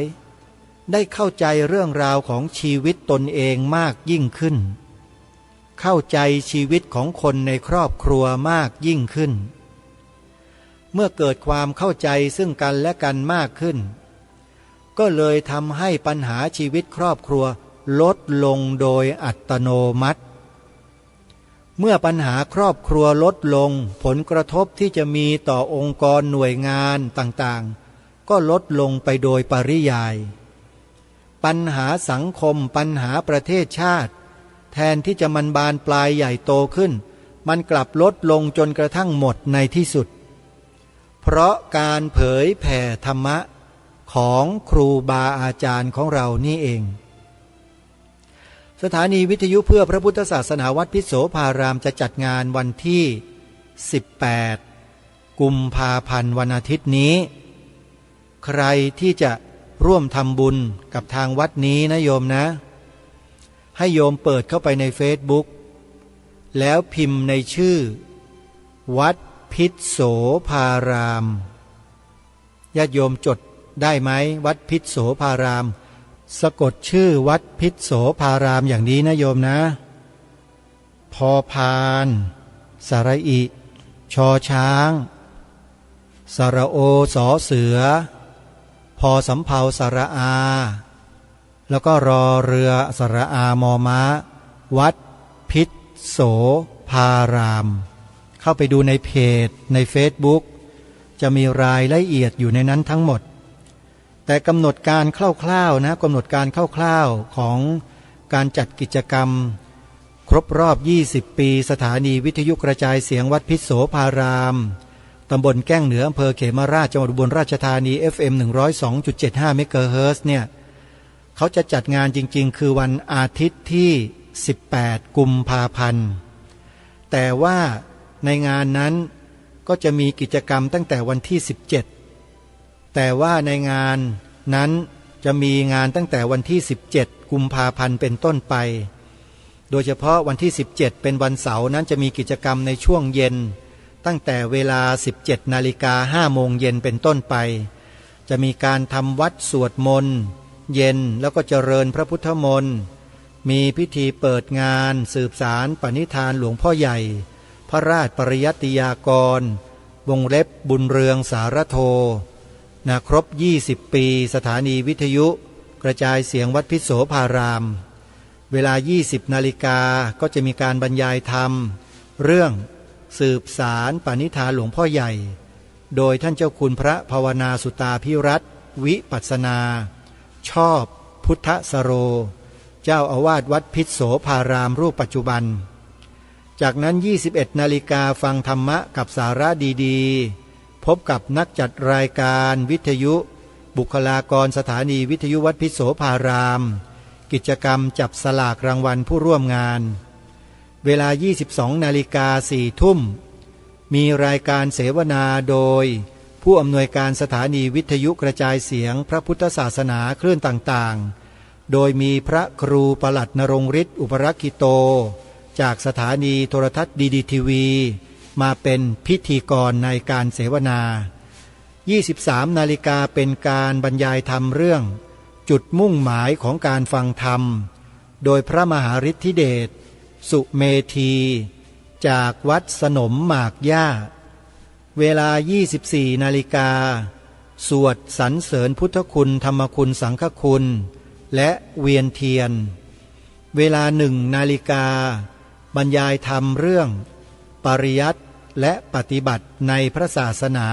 ได้เข้าใจเรื่องราวของชีวิตตนเองมากยิ่งขึ้นเข้าใจชีวิตของคนในครอบครัวมากยิ่งขึ้นเมื่อเกิดความเข้าใจซึ่งกันและกันมากขึ้นก็เลยทำให้ปัญหาชีวิตครอบครัวลดลงโดยอัตโนมัติเมื่อปัญหาครอบครัวลดลงผลกระทบที่จะมีต่อองค์กรหน่วยงานต่างๆก็ลดลงไปโดยปริยายปัญหาสังคมปัญหาประเทศชาติแทนที่จะมันบานปลายใหญ่โตขึ้นมันกลับลดลงจนกระทั่งหมดในที่สุดเพราะการเผยแผ่ธรรมะของครูบาอาจารย์ของเรานี่เอง สถานีวิทยุเพื่อพระพุทธศาสนาวัดพิษโสภารามจะจัดงานวันที่18กุมภาพันธ์วันอาทิตย์นี้ใครที่จะร่วมทำบุญกับทางวัดนี้นะโยมนะให้โยมเปิดเข้าไปในเฟซบุ๊กแล้วพิมพ์ในชื่อวัดพิษโสภารามญาติโยมจดได้ไหมวัดพิษโสภารามสะกดชื่อวัดพิษโสภารามอย่างนี้นะโยมนะพอพานสระอิชอช้างสระโอสอเสือพอสำเภาสระอาแล้วก็รอเรือสระอามอม้าวัดพิษโสภารามเข้าไปดูในเพจในเฟซบุ๊กจะมีรายละเอียดอยู่ในนั้นทั้งหมดแต่กำหนดการคร่าวๆนะกำหนดการคร่าวๆของการจัดกิจกรรมครบรอบ20ปีสถานีวิทยุกระจายเสียงวัดพิษโสภารามตำบลแก้งเหนืออำเภอเขมราชจังหวัดอุบลราชธานี FM 102.75 เมกะเฮิรตซ์เนี่ยเขาจะจัดงานจริงๆคือวันอาทิตย์ที่18กุมภาพันธ์แต่ว่าในงานนั้นก็จะมีกิจกรรมตั้งแต่วันที่17แต่ว่าในงานนั้นจะมีงานตั้งแต่วันที่17กุมภาพันธ์เป็นต้นไปโดยเฉพาะวันที่17เป็นวันเสาร์นั้นจะมีกิจกรรมในช่วงเย็นตั้งแต่เวลา 17:05 โมงเย็นเป็นต้นไปจะมีการทำวัดสวดมนต์เย็นแล้วก็เจริญพระพุทธมนต์มีพิธีเปิดงานสืบสารปณิธานหลวงพ่อใหญ่พระราชปริยัติยากรวงเล็บบุญเรืองสารโทครบ20ปีสถานีวิทยุกระจายเสียงวัดพิษโสภารามเวลา 20 นาฬิกาก็จะมีการบรรยายธรรมเรื่องสืบสารปณิธานหลวงพ่อใหญ่โดยท่านเจ้าคุณพระภาวนาสุตาภิรัตน์วิปัสสนาชอบพุทธสโรเจ้าอาวาสวัดพิษโสภารามรูปปัจจุบันจากนั้น 21 นาฬิกาฟังธรรมะกับสาระดีๆพบกับนักจัดรายการวิทยุบุคลากรสถานีวิทยุวัดพิษโสภารามกิจกรรมจับสลากรางวัลผู้ร่วมงานเวลา 22 นาฬิกา 4 ทุ่มมีรายการเสวนาโดยผู้อำนวยการสถานีวิทยุกระจายเสียงพระพุทธศาสนาคลื่นต่างๆโดยมีพระครูปลัดนรงฤทธิ์อุปรักขิโตจากสถานีโทรทัศน์ดีทีวีมาเป็นพิธีกรในการเสวนา 23 นาฬิกาเป็นการบรรยายธรรมเรื่องจุดมุ่งหมายของการฟังธรรมโดยพระมหาฤทธิเดชสุเมธีจากวัดสนมหมากย่าเวลา 24 นาฬิกาสวดสรรเสริญพุทธคุณธรรมคุณสังฆคุณและเวียนเทียนเวลา 1 นาฬิกาบรรยายธรรมเรื่องปริยัติและปฏิบัติในพระศาสนา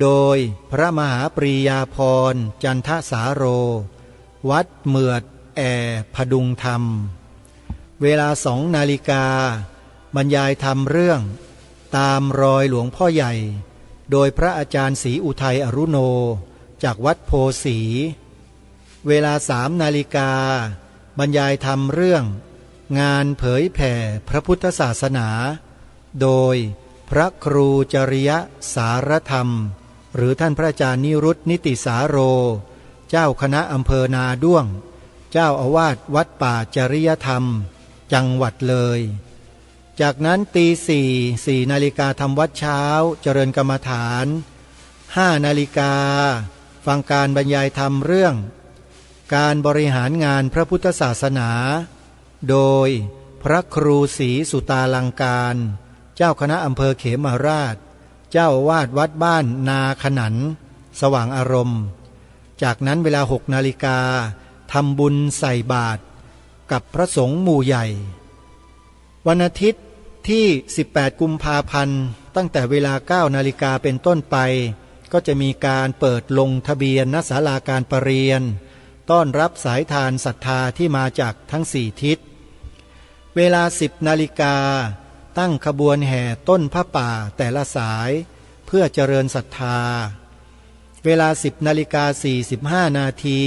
โดยพระมหาปรียาภรณ์จันทสาโรวัดเมือดแอพดุงธรรมเวลา 2 นาฬิกาบรรยายธรรมเรื่องตามรอยหลวงพ่อใหญ่โดยพระอาจารย์ศรีอุทัยอรุโนจากวัดโพสีเวลา 3 นาฬิกาบรรยายธรรมเรื่องงานเผยแผ่พระพุทธศาสนาโดยพระครูจริยสารธรรมหรือท่านพระอาจารย์นิรุตนิติสาโรเจ้าคณะอำเภอนาด้วงเจ้าอาวาสวัดป่าจริยธรรมจังหวัดเลยจากนั้นตี 4 นาฬิกาทำวัดเช้าเจริญกรรมฐาน 5 นาฬิกาฟังการบรรยายธรรมเรื่องการบริหารงานพระพุทธศาสนาโดยพระครูศรีสุตาลังการเจ้าคณะอำเภอเขมราชเจ้าอาวาสวัดบ้านนาขนันสว่างอารมณ์จากนั้นเวลา 6 นาฬิกาทำบุญใส่บาตรกับพระสงฆ์หมู่ใหญ่วันอาทิตย์ที่ 18 กุมภาพันธ์ตั้งแต่เวลา 9 นาฬิกาเป็นต้นไปก็จะมีการเปิดลงทะเบียนณศาลาการประเรียนต้อนรับสายทานศรัทธาที่มาจากทั้ง4ทิศเวลา 10 นาฬิกาตั้งขบวนแห่ต้นผ้าป่าแต่ละสายเพื่อเจริญศรัทธาเวลา 10 นาฬิกา 45 นาที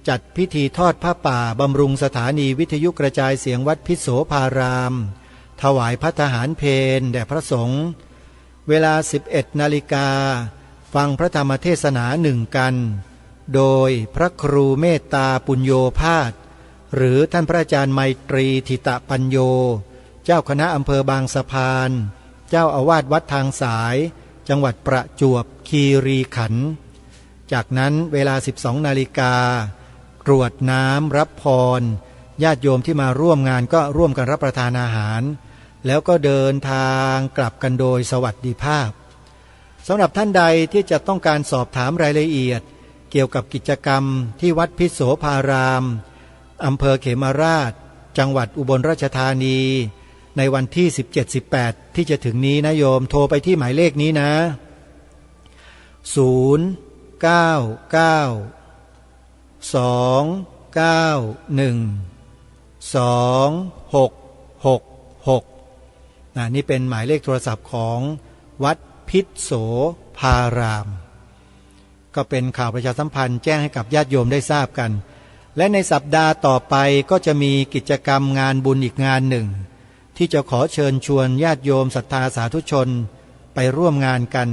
จัดพิธีทอดผ้าป่าบำรุงสถานีวิทยุกระจายเสียงวัดพิโสภารามถวายภัตตาหารเพลแด่พระสงฆ์เวลา 11 นาฬิกาฟังพระธรรมเทศนาหนึ่งกันโดยพระครูเมตตาปุญโญภาสหรือท่านพระอาจารย์ไมตรีธิตปัญโยเจ้าคณะอำเภอบางสะพานเจ้าอาวาสวัดทางสายจังหวัดประจวบคีรีขันธ์จากนั้นเวลา 12 นาฬิกากรวดน้ำรับพรญาติโยมที่มาร่วมงานก็ร่วมกันรับประทานอาหารแล้วก็เดินทางกลับกันโดยสวัสดิภาพสำหรับท่านใดที่จะต้องการสอบถามรายละเอียดเกี่ยวกับกิจกรรมที่วัดพิโสภารามอำเภอเขมราชจังหวัดอุบลราชธานีในวันที่ 17-18 ที่จะถึงนี้นะโยมโทรไปที่หมายเลขนี้นะ09912912666นี่เป็นหมายเลขโทรศัพท์ของวัดพิโสภารามก็เป็นข่าวประชาสัมพันธ์แจ้งให้กับญาติโยมได้ทราบกันและในสัปดาห์ต่อไปก็จะมีกิจกรรมงานบุญอีกงานหนึ่งที่จะขอเชิญชวนญาติโยมศรัทธาสาธุชนไปร่วมงานกัน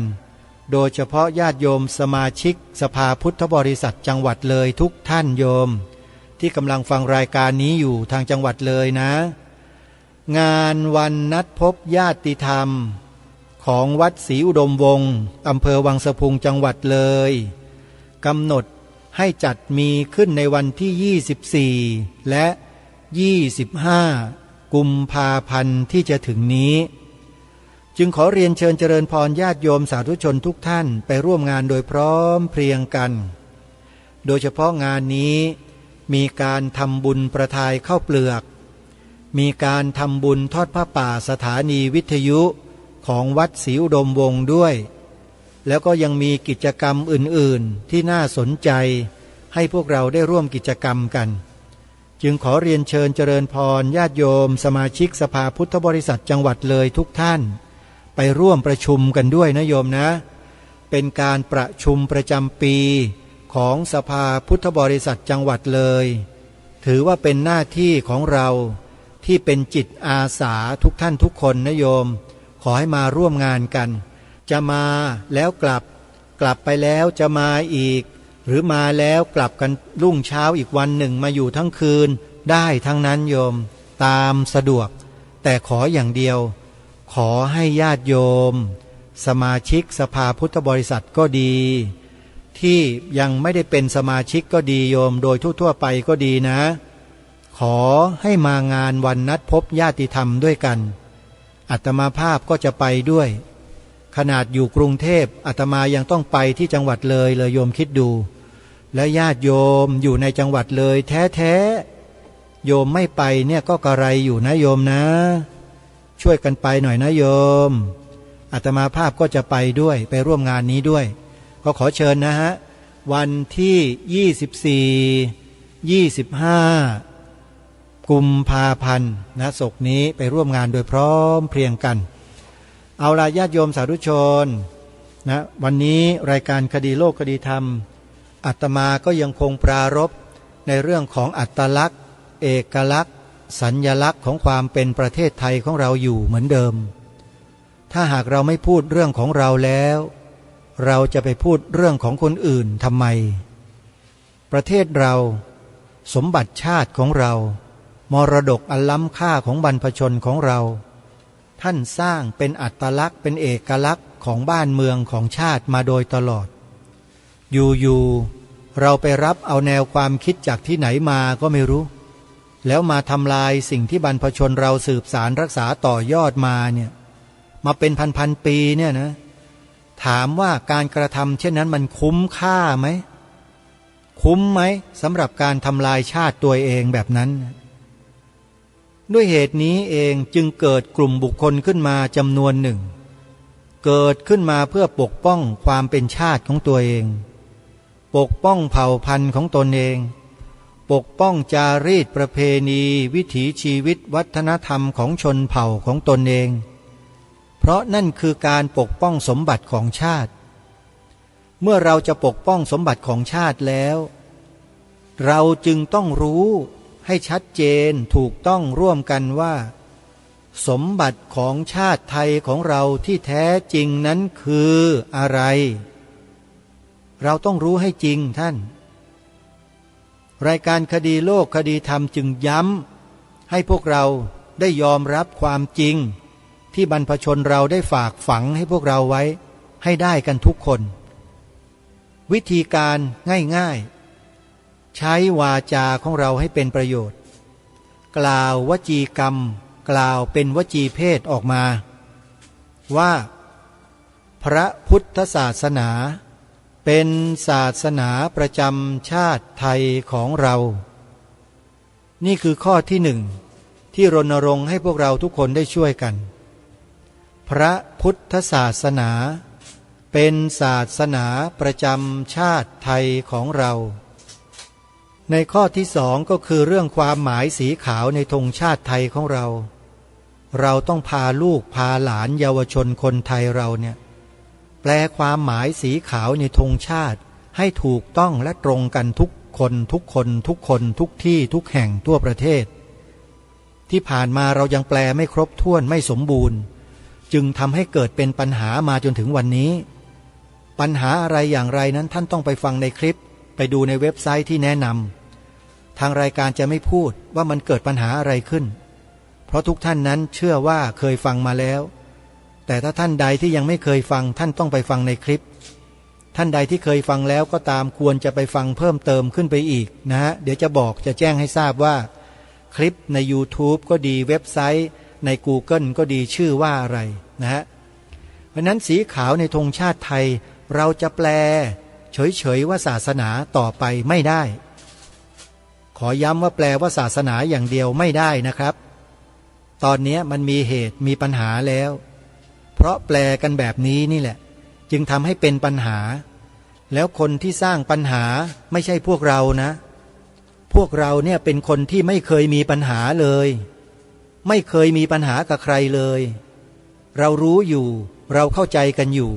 โดยเฉพาะญาติโยมสมาชิกสภาพุทธบริษัทจังหวัดเลยทุกท่านโยมที่กำลังฟังรายการนี้อยู่ทางจังหวัดเลยนะงานวันนัดพบญาติธรรมของวัดศรีอุดมวงศ์อำเภอวังสะพุงจังหวัดเลยกำหนดให้จัดมีขึ้นในวันที่ 24 และ 25 กุมภาพันธ์ที่จะถึงนี้จึงขอเรียนเชิญเจริญพรญาติโยมสาธุชนทุกท่านไปร่วมงานโดยพร้อมเพรียงกันโดยเฉพาะงานนี้มีการทำบุญประทายข้าวเปลือกมีการทำบุญทอดผ้าป่าสถานีวิทยุของวัดศรีอุดมวงศ์ด้วยแล้วก็ยังมีกิจกรรมอื่นๆที่น่าสนใจให้พวกเราได้ร่วมกิจกรรมกันจึงขอเรียนเชิญเจริญพรญาติโยมสมาชิกสภาพุทธบริษัทจังหวัดเลยทุกท่านไปร่วมประชุมกันด้วยนะโยมนะเป็นการประชุมประจำปีของสภาพุทธบริษัทจังหวัดเลยถือว่าเป็นหน้าที่ของเราที่เป็นจิตอาสาทุกท่านทุกคนนะโยมขอให้มาร่วมงานกันจะมาแล้วกลับไปแล้วจะมาอีกหรือมาแล้วกลับกันรุ่งเช้าอีกวันหนึ่งมาอยู่ทั้งคืนได้ทั้งนั้นโยมตามสะดวกแต่ขออย่างเดียวขอให้ญาติโยมสมาชิกสภาพุทธบริษัทก็ดีที่ยังไม่ได้เป็นสมาชิกก็ดีโยมโดยทั่วๆไปก็ดีนะขอให้มางานวันนัดพบญาติธรรมด้วยกันอาตมาภาพก็จะไปด้วยขนาดอยู่กรุงเทพอาตมายังต้องไปที่จังหวัดเลยโยมคิดดูและญาติโยมอยู่ในจังหวัดเลยแท้ๆโยมไม่ไปเนี่ยก็กระไรอยู่นะโยมนะช่วยกันไปหน่อยนะโยมอาตมาภาพก็จะไปด้วยไปร่วมงานนี้ด้วยก็ขอเชิญนะฮะวันที่ 24-25 กุมภาพันธ์นะศกนี้ไปร่วมงานโดยพร้อมเพรียงกันเอาล่ะญาติโยมสาธุชนนะวันนี้รายการคดีโลกคดีธรรมอาตมาก็ยังคงปรารภในเรื่องของอัตลักษณ์เอกลักษณ์สัญลักษณ์ของความเป็นประเทศไทยของเราอยู่เหมือนเดิมถ้าหากเราไม่พูดเรื่องของเราแล้วเราจะไปพูดเรื่องของคนอื่นทำไมประเทศเราสมบัติชาติของเรามรดกอันล้ำค่าของบรรพชนของเราท่านสร้างเป็นอัตลักษณ์เป็นเอกลักษณ์ของบ้านเมืองของชาติมาโดยตลอดอยู่เราไปรับเอาแนวความคิดจากที่ไหนมาก็ไม่รู้แล้วมาทำลายสิ่งที่บรรพชนเราสืบสารรักษาต่อยอดมาเนี่ยมาเป็นพันปีเนี่ยนะถามว่าการกระทำเช่นนั้นมันคุ้มค่าไหมคุ้มไหมสำหรับการทำลายชาติตัวเองแบบนั้นด้วยเหตุนี้เองจึงเกิดกลุ่มบุคคลขึ้นมาจำนวนหนึ่งเกิดขึ้นมาเพื่อปกป้องความเป็นชาติของตัวเองปกป้องเผ่าพันธุ์ของตนเองปกป้องจารีตประเพณีวิถีชีวิตวัฒนธรรมของชนเผ่าของตนเองเพราะนั่นคือการปกป้องสมบัติของชาติเมื่อเราจะปกป้องสมบัติของชาติแล้ว เราจึงต้องรู้ให้ชัดเจนถูกต้องร่วมกันว่าสมบัติของชาติไทยของเราที่แท้จริงนั้นคืออะไรเราต้องรู้ให้จริงท่านรายการคดีโลกคดีธรรมจึงย้ำให้พวกเราได้ยอมรับความจริงที่บรรพชนเราได้ฝากฝังให้พวกเราไว้ให้ได้กันทุกคนวิธีการง่ายๆใช้วาจาของเราให้เป็นประโยชน์กล่าววจีกรรมกล่าวเป็นวจีเพศออกมาว่าพระพุทธศาสนาเป็นศาสนาประจำชาติไทยของเรานี่คือข้อที่หนึ่งที่รณรงค์ให้พวกเราทุกคนได้ช่วยกันพระพุทธศาสนาเป็นศาสนาประจำชาติไทยของเราในข้อที่สองก็คือเรื่องความหมายสีขาวในธงชาติไทยของเราเราต้องพาลูกพาหลานเยาวชนคนไทยเราเนี่ยแปลความหมายสีขาวในธงชาติให้ถูกต้องและตรงกันทุกคนทุกที่ทุกแห่งทั่วประเทศที่ผ่านมาเรายังแปลไม่ครบถ้วนไม่สมบูรณ์จึงทำให้เกิดเป็นปัญหามาจนถึงวันนี้ปัญหาอะไรอย่างไรนั้นท่านต้องไปฟังในคลิปไปดูในเว็บไซต์ที่แนะนำทางรายการจะไม่พูดว่ามันเกิดปัญหาอะไรขึ้นเพราะทุกท่านนั้นเชื่อว่าเคยฟังมาแล้วแต่ถ้าท่านใดที่ยังไม่เคยฟังท่านต้องไปฟังในคลิปท่านใดที่เคยฟังแล้วก็ตามควรจะไปฟังเพิ่มเติมขึ้นไปอีกนะฮะเดี๋ยวจะแจ้งให้ทราบว่าคลิปใน YouTube ก็ดีเว็บไซต์ใน Google ก็ดีชื่อว่าอะไรนะฮะเพราะนั้นสีขาวในธงชาติไทยเราจะแปลเฉยๆว่าศาสนาต่อไปไม่ได้ขอย้ำว่าแปลว่าศาสนาอย่างเดียวไม่ได้นะครับตอนนี้มันมีเหตุมีปัญหาแล้วเพราะแปลกันแบบนี้นี่แหละจึงทำให้เป็นปัญหาแล้วคนที่สร้างปัญหาไม่ใช่พวกเรานะพวกเราเนี่ยเป็นคนที่ไม่เคยมีปัญหาเลยไม่เคยมีปัญหากับใครเลยเรารู้อยู่เราเข้าใจกันอยู่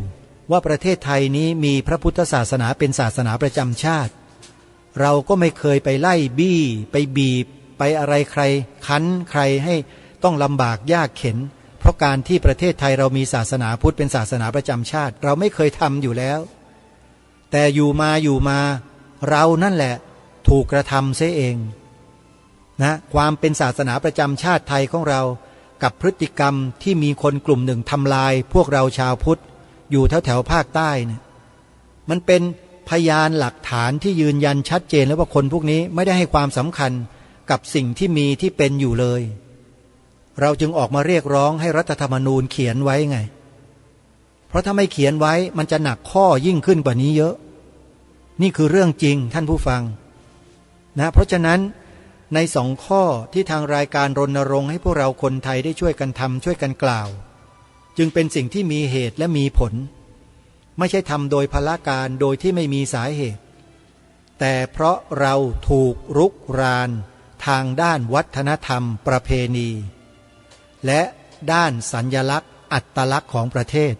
ว่าประเทศไทยนี้มีพระพุทธศาสนาเป็นศาสนาประจำชาติเราก็ไม่เคยไปไล่บี้ไปบีบไปอะไรใครคั้นใครให้ต้องลำบากยากเข็ญเพราะการที่ประเทศไทยเรามีศาสนาพุทธเป็นศาสนาประจำชาติเราไม่เคยทำอยู่แล้วแต่อยู่มาเรานั่นแหละถูกกระทำเสียเองนะความเป็นศาสนาประจำชาติไทยของเรากับพฤติกรรมที่มีคนกลุ่มหนึ่งทำลายพวกเราชาวพุทธอยู่แถวภาคใต้เนี่ยมันเป็นพยานหลักฐานที่ยืนยันชัดเจนแล้วว่าคนพวกนี้ไม่ได้ให้ความสำคัญกับสิ่งที่มีที่เป็นอยู่เลยเราจึงออกมาเรียกร้องให้รัฐธรรมนูญเขียนไว้ไงเพราะถ้าไม่เขียนไว้มันจะหนักข้อยิ่งขึ้นกว่านี้เยอะนี่คือเรื่องจริงท่านผู้ฟังนะเพราะฉะนั้นในสองข้อที่ทางรายการรณรงค์ให้พวกเราคนไทยได้ช่วยกันทำช่วยกันกล่าวจึงเป็นสิ่งที่มีเหตุและมีผลไม่ใช่ทำโดยพละการโดยที่ไม่มีสาเหตุแต่เพราะเราถูกรุกรานทางด้านวัฒนธรรมประเพณีและด้านสัญลักษณ์อัตลักษณ์ของประเทศ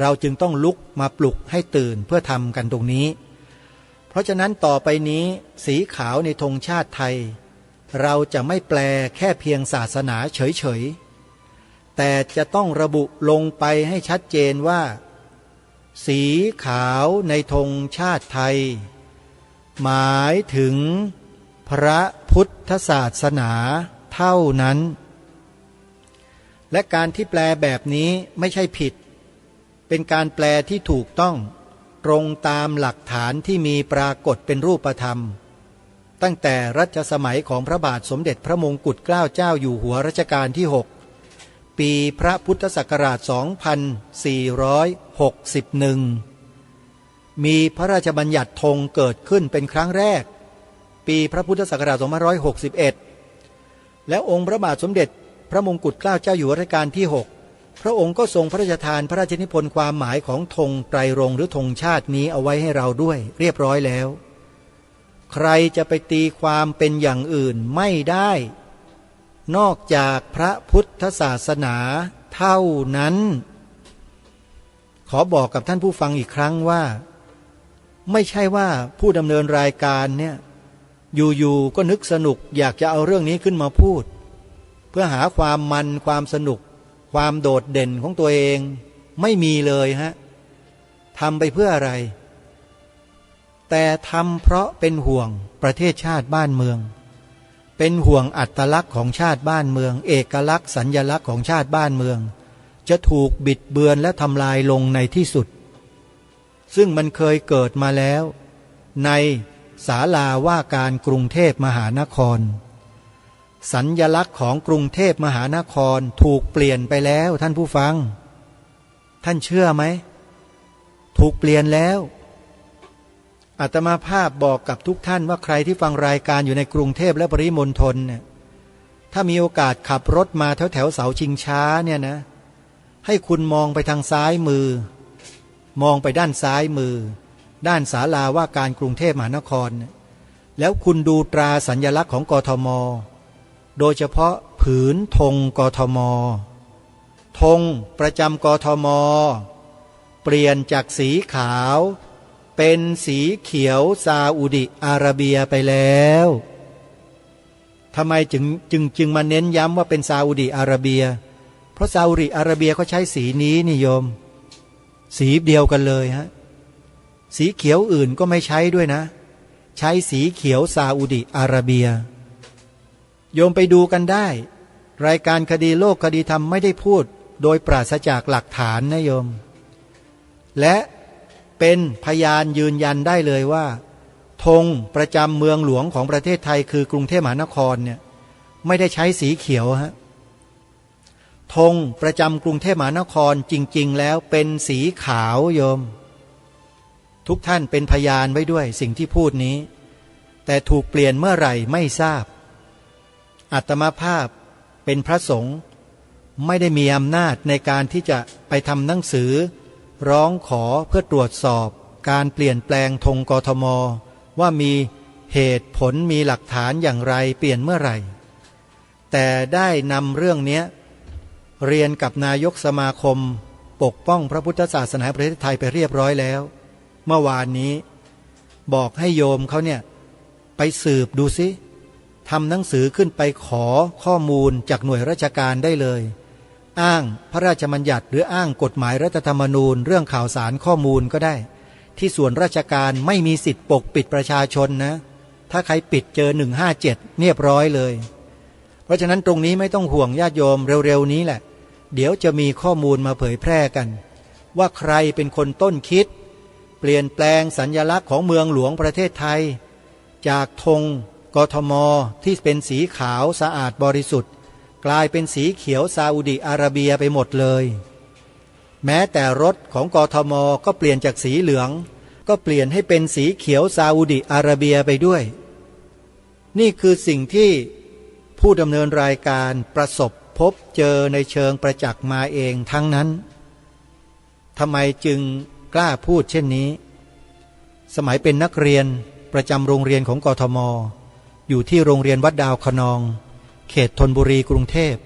เราจึงต้องลุกมาปลุกให้ตื่นเพื่อทำกันตรงนี้เพราะฉะนั้นต่อไปนี้สีขาวในธงชาติไทยเราจะไม่แปลแค่เพียงศาสนาเฉยๆแต่จะต้องระบุลงไปให้ชัดเจนว่าสีขาวในธงชาติไทยหมายถึงพระพุทธศาสนาเท่านั้นและการที่แปลแบบนี้ไม่ใช่ผิดเป็นการแปลที่ถูกต้องตรงตามหลักฐานที่มีปรากฏเป็นรูปธรรมตั้งแต่รัชสมัยของพระบาทสมเด็จพระมงกุฎเกล้าเจ้าอยู่หัวรัชกาลที่6ปีพระพุทธศักราช 2461 มีพระราชบัญญัติธงเกิดขึ้นเป็นครั้งแรกปีพระพุทธศักราช 2561 แล้วองค์พระบาทสมเด็จพระมงกุฎเกล้าเจ้าอยู่หัวรัชกาลที่6พระองค์ก็ทรงพระราชทานพระราชนิพนธ์ความหมายของธงไตรรงค์หรือธงชาตินี้เอาไว้ให้เราด้วยเรียบร้อยแล้วใครจะไปตีความเป็นอย่างอื่นไม่ได้นอกจากพระพุทธศาสนาเท่านั้นขอบอกกับท่านผู้ฟังอีกครั้งว่าไม่ใช่ว่าผู้ดำเนินรายการเนี่ย อยู่ๆก็นึกสนุกอยากจะเอาเรื่องนี้ขึ้นมาพูดเพื่อหาความมันความสนุกความโดดเด่นของตัวเองไม่มีเลยฮะทำไปเพื่ออะไรแต่ทำเพราะเป็นห่วงประเทศชาติบ้านเมืองเป็นห่วงอัตลักษณ์ของชาติบ้านเมืองเอกลักษณ์สัญลักษณ์ของชาติบ้านเมืองจะถูกบิดเบือนและทำลายลงในที่สุดซึ่งมันเคยเกิดมาแล้วในศาลาว่าการกรุงเทพมหานครสัญลักษณ์ของกรุงเทพมหานครถูกเปลี่ยนไปแล้วท่านผู้ฟังท่านเชื่อไหมถูกเปลี่ยนแล้วอาตมาภาพบอกกับทุกท่านว่าใครที่ฟังรายการอยู่ในกรุงเทพและปริมณฑลเนี่ยถ้ามีโอกาสขับรถมาแถวเสาชิงช้าเนี่ยนะให้คุณมองไปทางซ้ายมือมองไปด้านซ้ายมือด้านศาลาว่าการกรุงเทพมหานครแล้วคุณดูตราสัญลักษณ์ของกทมโดยเฉพาะผืนธงกทมธงประจำกทมเปลี่ยนจากสีขาวเป็นสีเขียวซาอุดิอาระเบียไปแล้วทำไมจึงมาเน้นย้ำว่าเป็นซาอุดิอาระเบียเพราะซาอุดิอาระเบียเขาใช้สีนี้นิยมสีเดียวกันเลยฮะสีเขียวอื่นก็ไม่ใช้ด้วยนะใช้สีเขียวซาอุดิอาระเบียโยมไปดูกันได้รายการคดีโลกคดีธรรมไม่ได้พูดโดยปราศจากหลักฐานนะโยมและเป็นพยานยืนยันได้เลยว่าธงประจำเมืองหลวงของประเทศไทยคือกรุงเทพมหานครเนี่ยไม่ได้ใช้สีเขียวฮะธงประจำกรุงเทพมหานครจริงๆแล้วเป็นสีขาวโยมทุกท่านเป็นพยานไว้ด้วยสิ่งที่พูดนี้แต่ถูกเปลี่ยนเมื่อไหร่ไม่ทราบอาตมาภาพเป็นพระสงฆ์ไม่ได้มีอำนาจในการที่จะไปทำหนังสือร้องขอเพื่อตรวจสอบการเปลี่ยนแปลงธงกทมว่ามีเหตุผลมีหลักฐานอย่างไรเปลี่ยนเมื่อไหร่แต่ได้นำเรื่องนี้เรียนกับนายกสมาคมปกป้องพระพุทธศาสนาประเทศไทยไปเรียบร้อยแล้วเมื่อวานนี้บอกให้โยมเขาเนี่ยไปสืบดูซิทำหนังสือขึ้นไปขอข้อมูลจากหน่วยราชการได้เลยอ้างพระราชบัญญัติหรืออ้างกฎหมายรัฐธรรมนูญเรื่องข่าวสารข้อมูลก็ได้ที่ส่วนราชการไม่มีสิทธิ์ปกปิดประชาชนนะถ้าใครปิดเจอ157เรียบร้อยเลยเพราะฉะนั้นตรงนี้ไม่ต้องห่วงญาติโยมเร็วๆนี้แหละเดี๋ยวจะมีข้อมูลมาเผยแพร่กันว่าใครเป็นคนต้นคิดเปลี่ยนแปลงสัญลักษณ์ของเมืองหลวงประเทศไทยจากธงกทมที่เป็นสีขาวสะอาดบริสุทธิ์กลายเป็นสีเขียวซาอุดิอาระเบียไปหมดเลยแม้แต่รถของกทมก็เปลี่ยนจากสีเหลืองก็เปลี่ยนให้เป็นสีเขียวซาอุดิอาระเบียไปด้วยนี่คือสิ่งที่ผู้ดำเนินรายการประสบพบเจอในเชิงประจักษ์มาเองทั้งนั้นทำไมจึงกล้าพูดเช่นนี้สมัยเป็นนักเรียนประจำโรงเรียนของกทมอยู่ที่โรงเรียนวัดดาวคะนองเขตธนบุรีกรุงเทพ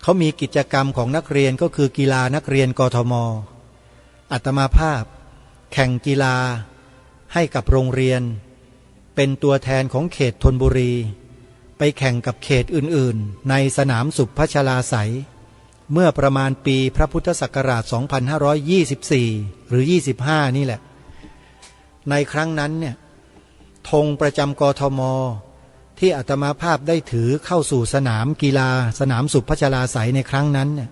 เขามีกิจกรรมของนักเรียนก็คือกีฬานักเรียนกทมอาตมาภาพแข่งกีฬาให้กับโรงเรียนเป็นตัวแทนของเขตธนบุรีไปแข่งกับเขตอื่นๆในสนามสุพัชลาไสยเมื่อประมาณปีพระพุทธศักราช 2524 หรือ 25 นี่แหละในครั้งนั้นเนี่ยธงประจำกทมที่อาตมาภาพได้ถือเข้าสู่สนามกีฬาสนามสุพัชลาไสยในครั้งนั้นเนี่ย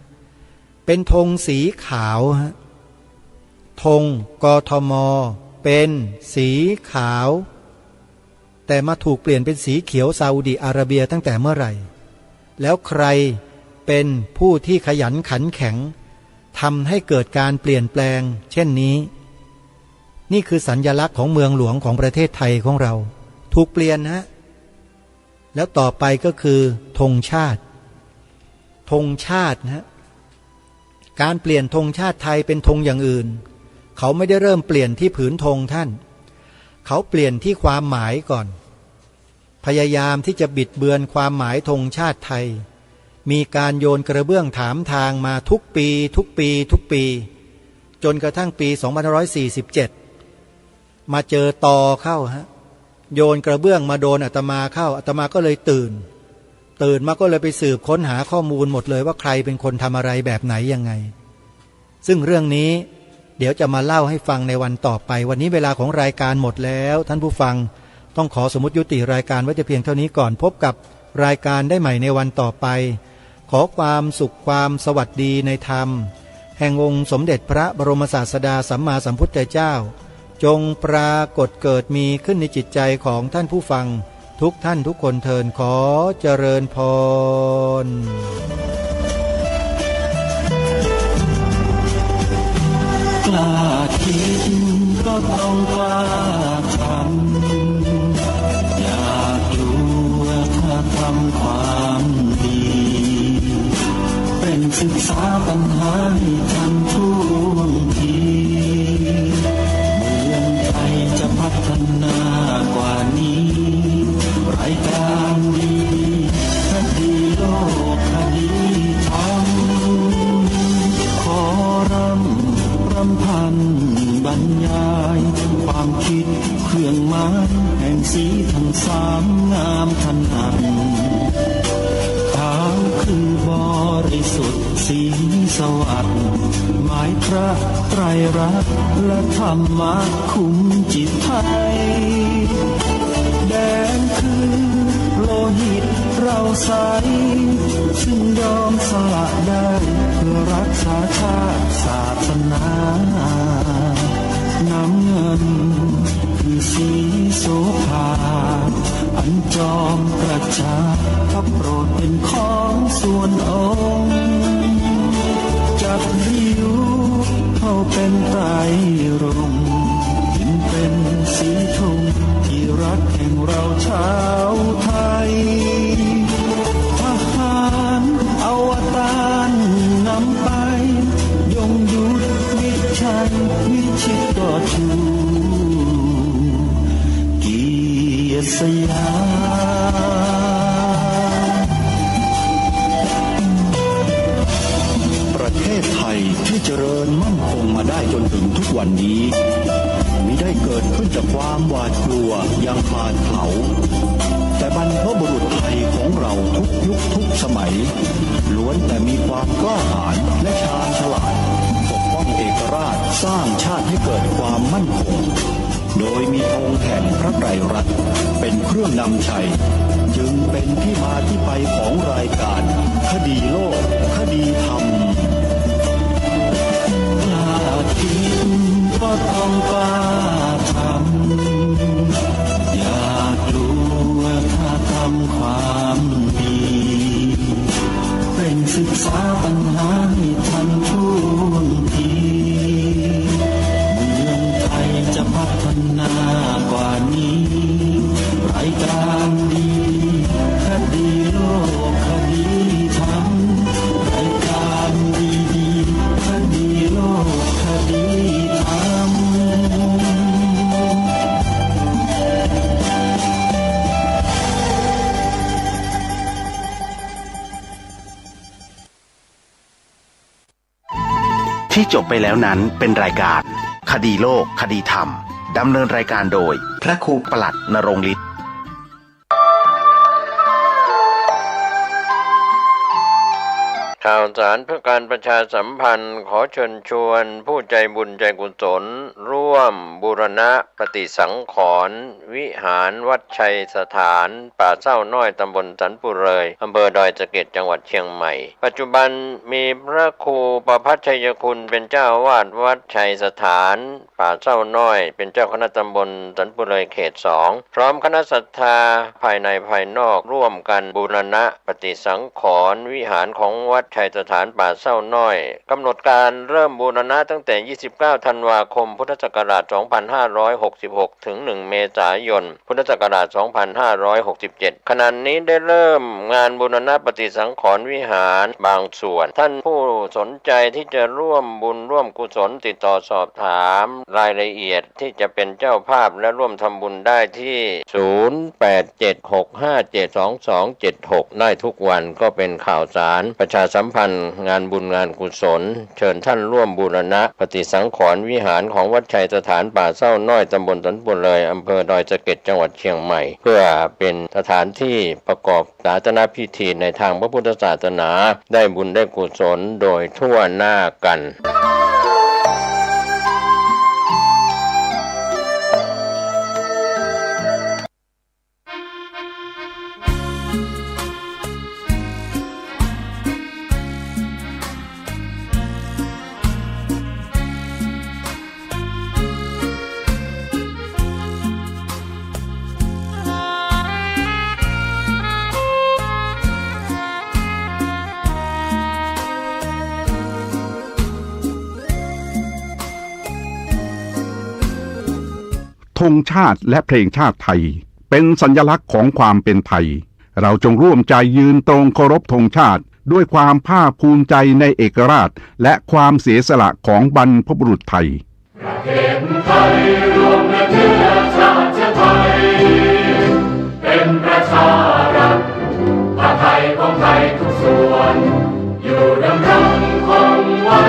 เป็นธงสีขาวฮะธงกทมเป็นสีขาวแต่มาถูกเปลี่ยนเป็นสีเขียวซาอุดิอาระเบียตั้งแต่เมื่อไหร่แล้วใครเป็นผู้ที่ขยันขันแข็งทำให้เกิดการเปลี่ยนแปลงเช่นนี้นี่คือสัญลักษณ์ของเมืองหลวงของประเทศไทยของเราถูกเปลี่ยนฮะแล้วต่อไปก็คือธงชาติธงชาตินะการเปลี่ยนธงชาติไทยเป็นธงอย่างอื่นเขาไม่ได้เริ่มเปลี่ยนที่ผืนธงท่านเขาเปลี่ยนที่ความหมายก่อนพยายามที่จะบิดเบือนความหมายธงชาติไทยมีการโยนกระเบื้องถามทางมาทุกปีจนกระทั่งปี 2547 มาเจอตอเข้าฮะ โยนกระเบื้องมาโดนอาตมาเข้าอาตมาก็เลยตื่นมาก็เลยไปสืบค้นหาข้อมูลหมดเลยว่าใครเป็นคนทำอะไรแบบไหนยังไงซึ่งเรื่องนี้เดี๋ยวจะมาเล่าให้ฟังในวันต่อไปวันนี้เวลาของรายการหมดแล้วท่านผู้ฟังต้องขอสมมุติยุติรายการไว้แต่เพียงเท่านี้ก่อนพบกับรายการได้ใหม่ในวันต่อไปขอความสุขความสวัสดีในธรรมแห่งองค์สมเด็จพระบรมศาสดาสัมมาสัมพุทธเจ้าจงปรากฏเกิดมีขึ้นในจิตใจของท่านผู้ฟังทุกท่านทุกคนเทินขอเจริญพรกล้าคิดก็ต้องกล้าทำอย่ากลัวถ้าทำความดีเป็นศึกษาปัญหาให้ทันท่วงทีเมืองไทยจะพัฒนากว่านี้รายการดีคดีโลกคดีธรรมขอรำพันบรรยายความคิดเครื่องหมายแห่งสีทั้งสามงามถนัดขาวคือบริสุทธิ์สีสวัสดิ์หมายพระไตรรัตน์และธรรมะคุ้มจิตไทยแดงคือโลหิตเราใสซึ่งยอมสละได้เพื่อรักษาชาติศาสนาน้ำเงินคือสีโสภาอันจอมประชาพระโปรดเป็นของส่วนองค์จับริ้วเข้าเป็นไตรรงค์จึงเป็นสีธงที่รักแห่งเราชาวไทยทหารอวตารนำไปยงยุทธวิชัยวิชิตก็ชูเกียรติสยามประเทศไทยที่เจริญมั่นคงมาได้จนถึงทุกวันนี้มิได้เกิดขึ้นจากความหวาดกลัวอย่างคลาดเผาแต่บรรพบุรุษไทยของเราทุกยุคทุกสมัยล้วนแต่มีความกล้าหาญและชาญฉลาดปกป้องเอกราชสร้างชาติให้เกิดความมั่นคงโดยมีธงแห่งพระไตรรัตน์เป็นเครื่องนำชัยจึงเป็นที่มาที่ไปของรายการคดีโลกคดีธรรมอย่าคิดก็ต้องกล้าทำอย่ากลัวถ้าทำความดีเป็นศึกษาปัญหาให้ทันท่วงทีเมืองไทยจะพัฒนากว่านี้รายการดีคดีโลกคดีธรรมรายการดีคดีโลกคดีธรรมที่จบไปแล้วนั้นเป็นรายการคดีโลกคดีธรรมดำเนินรายการโดยพระครูปลัดณรงค์ฤทธิ์ ข่าวสารเพื่อการประชาสัมพันธ์ขอเชิญชวนผู้ใจบุญใจกุศลร่วมบูรณะปฏิสังขรณ์วิหารวัดชัยสถานป่าเศร้าน้อยตำบลสันปุเรยอำเภอดอยสะเก็ดจังหวัดเชียงใหม่ปัจจุบันมีพระครูประภัชชัยคุณเป็นเจ้าอาวาสวัดชัยสถานป่าเศร้าน้อยเป็นเจ้าคณะตำบลสันปุเรยเขต 2พร้อมคณะศรัทธาภายในภายนอกร่วมกันบูรณะปฏิสังขรณ์วิหารของวัดชัยสถานป่าเศร้าน้อยกำหนดการเริ่มบูรณะตั้งแต่29ธันวาคมพุทธศักราช2566ถึง1เมษายนพุทธศักราช2567ขณะนี้ได้เริ่มงานบูรณะปฏิสังขรณ์วิหารบางส่วนท่านผู้สนใจที่จะร่วมบุญร่วมกุศลติดต่อสอบถามรายละเอียดที่จะเป็นเจ้าภาพและร่วมทำบุญได้ที่0876572276ได้ทุกวันก็เป็นข่าวสารประชาสัมพันธ์งานบุญงานกุศลเชิญท่านร่วมบูรณะปฏิสังขรณ์วิหารของวัดชัย ยสถานป่าเศร้าน้อยตำบลสันปุเลยอำเภอดอยสะเก็ดจังหวัดเชียงใหม่เพื่อเป็นสถานที่ประกอบศาสนพิธีในทางพระพุทธศาสนาได้บุญได้กุศลโดยทั่วหน้ากันธงชาติและเพลงชาติไทยเป็นสัญลักษณ์ของความเป็นไทยเราจงร่วมใจยืนตรงเคารพธงชาติด้วยความภาคภูมิใจในเอกราชและความเสียสละของบรรพบุรุษไทยประเทศไทยรวมและเชื้อชาติไทยเป็นประชารัฐผ้าไทยของไทยทุกส่วนอยู่ดำรงคงไว้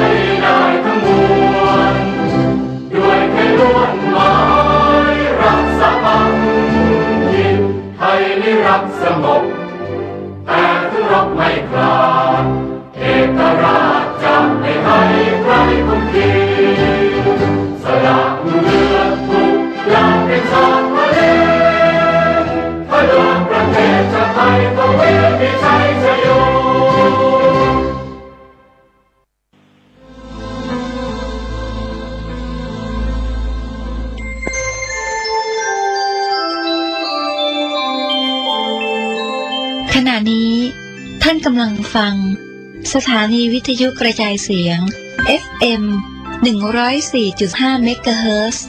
ได้ทั้งมวลด้วยแค่ล้วนหมายรักษาบังคิดไทยนิรักสงบแต่ถึงรบไม่กล้าเอกราชจะไม่ให้ใครคุมขีสละเลือดทุกอย่างเป็นชาติทะเลถ้าเดินประเทศชาติไทยก็เวทีชัยชโยขณะนี้ท่านกำลังฟังสถานีวิทยุกระจายเสียง FM 104.5 เมกะเฮิรตซ์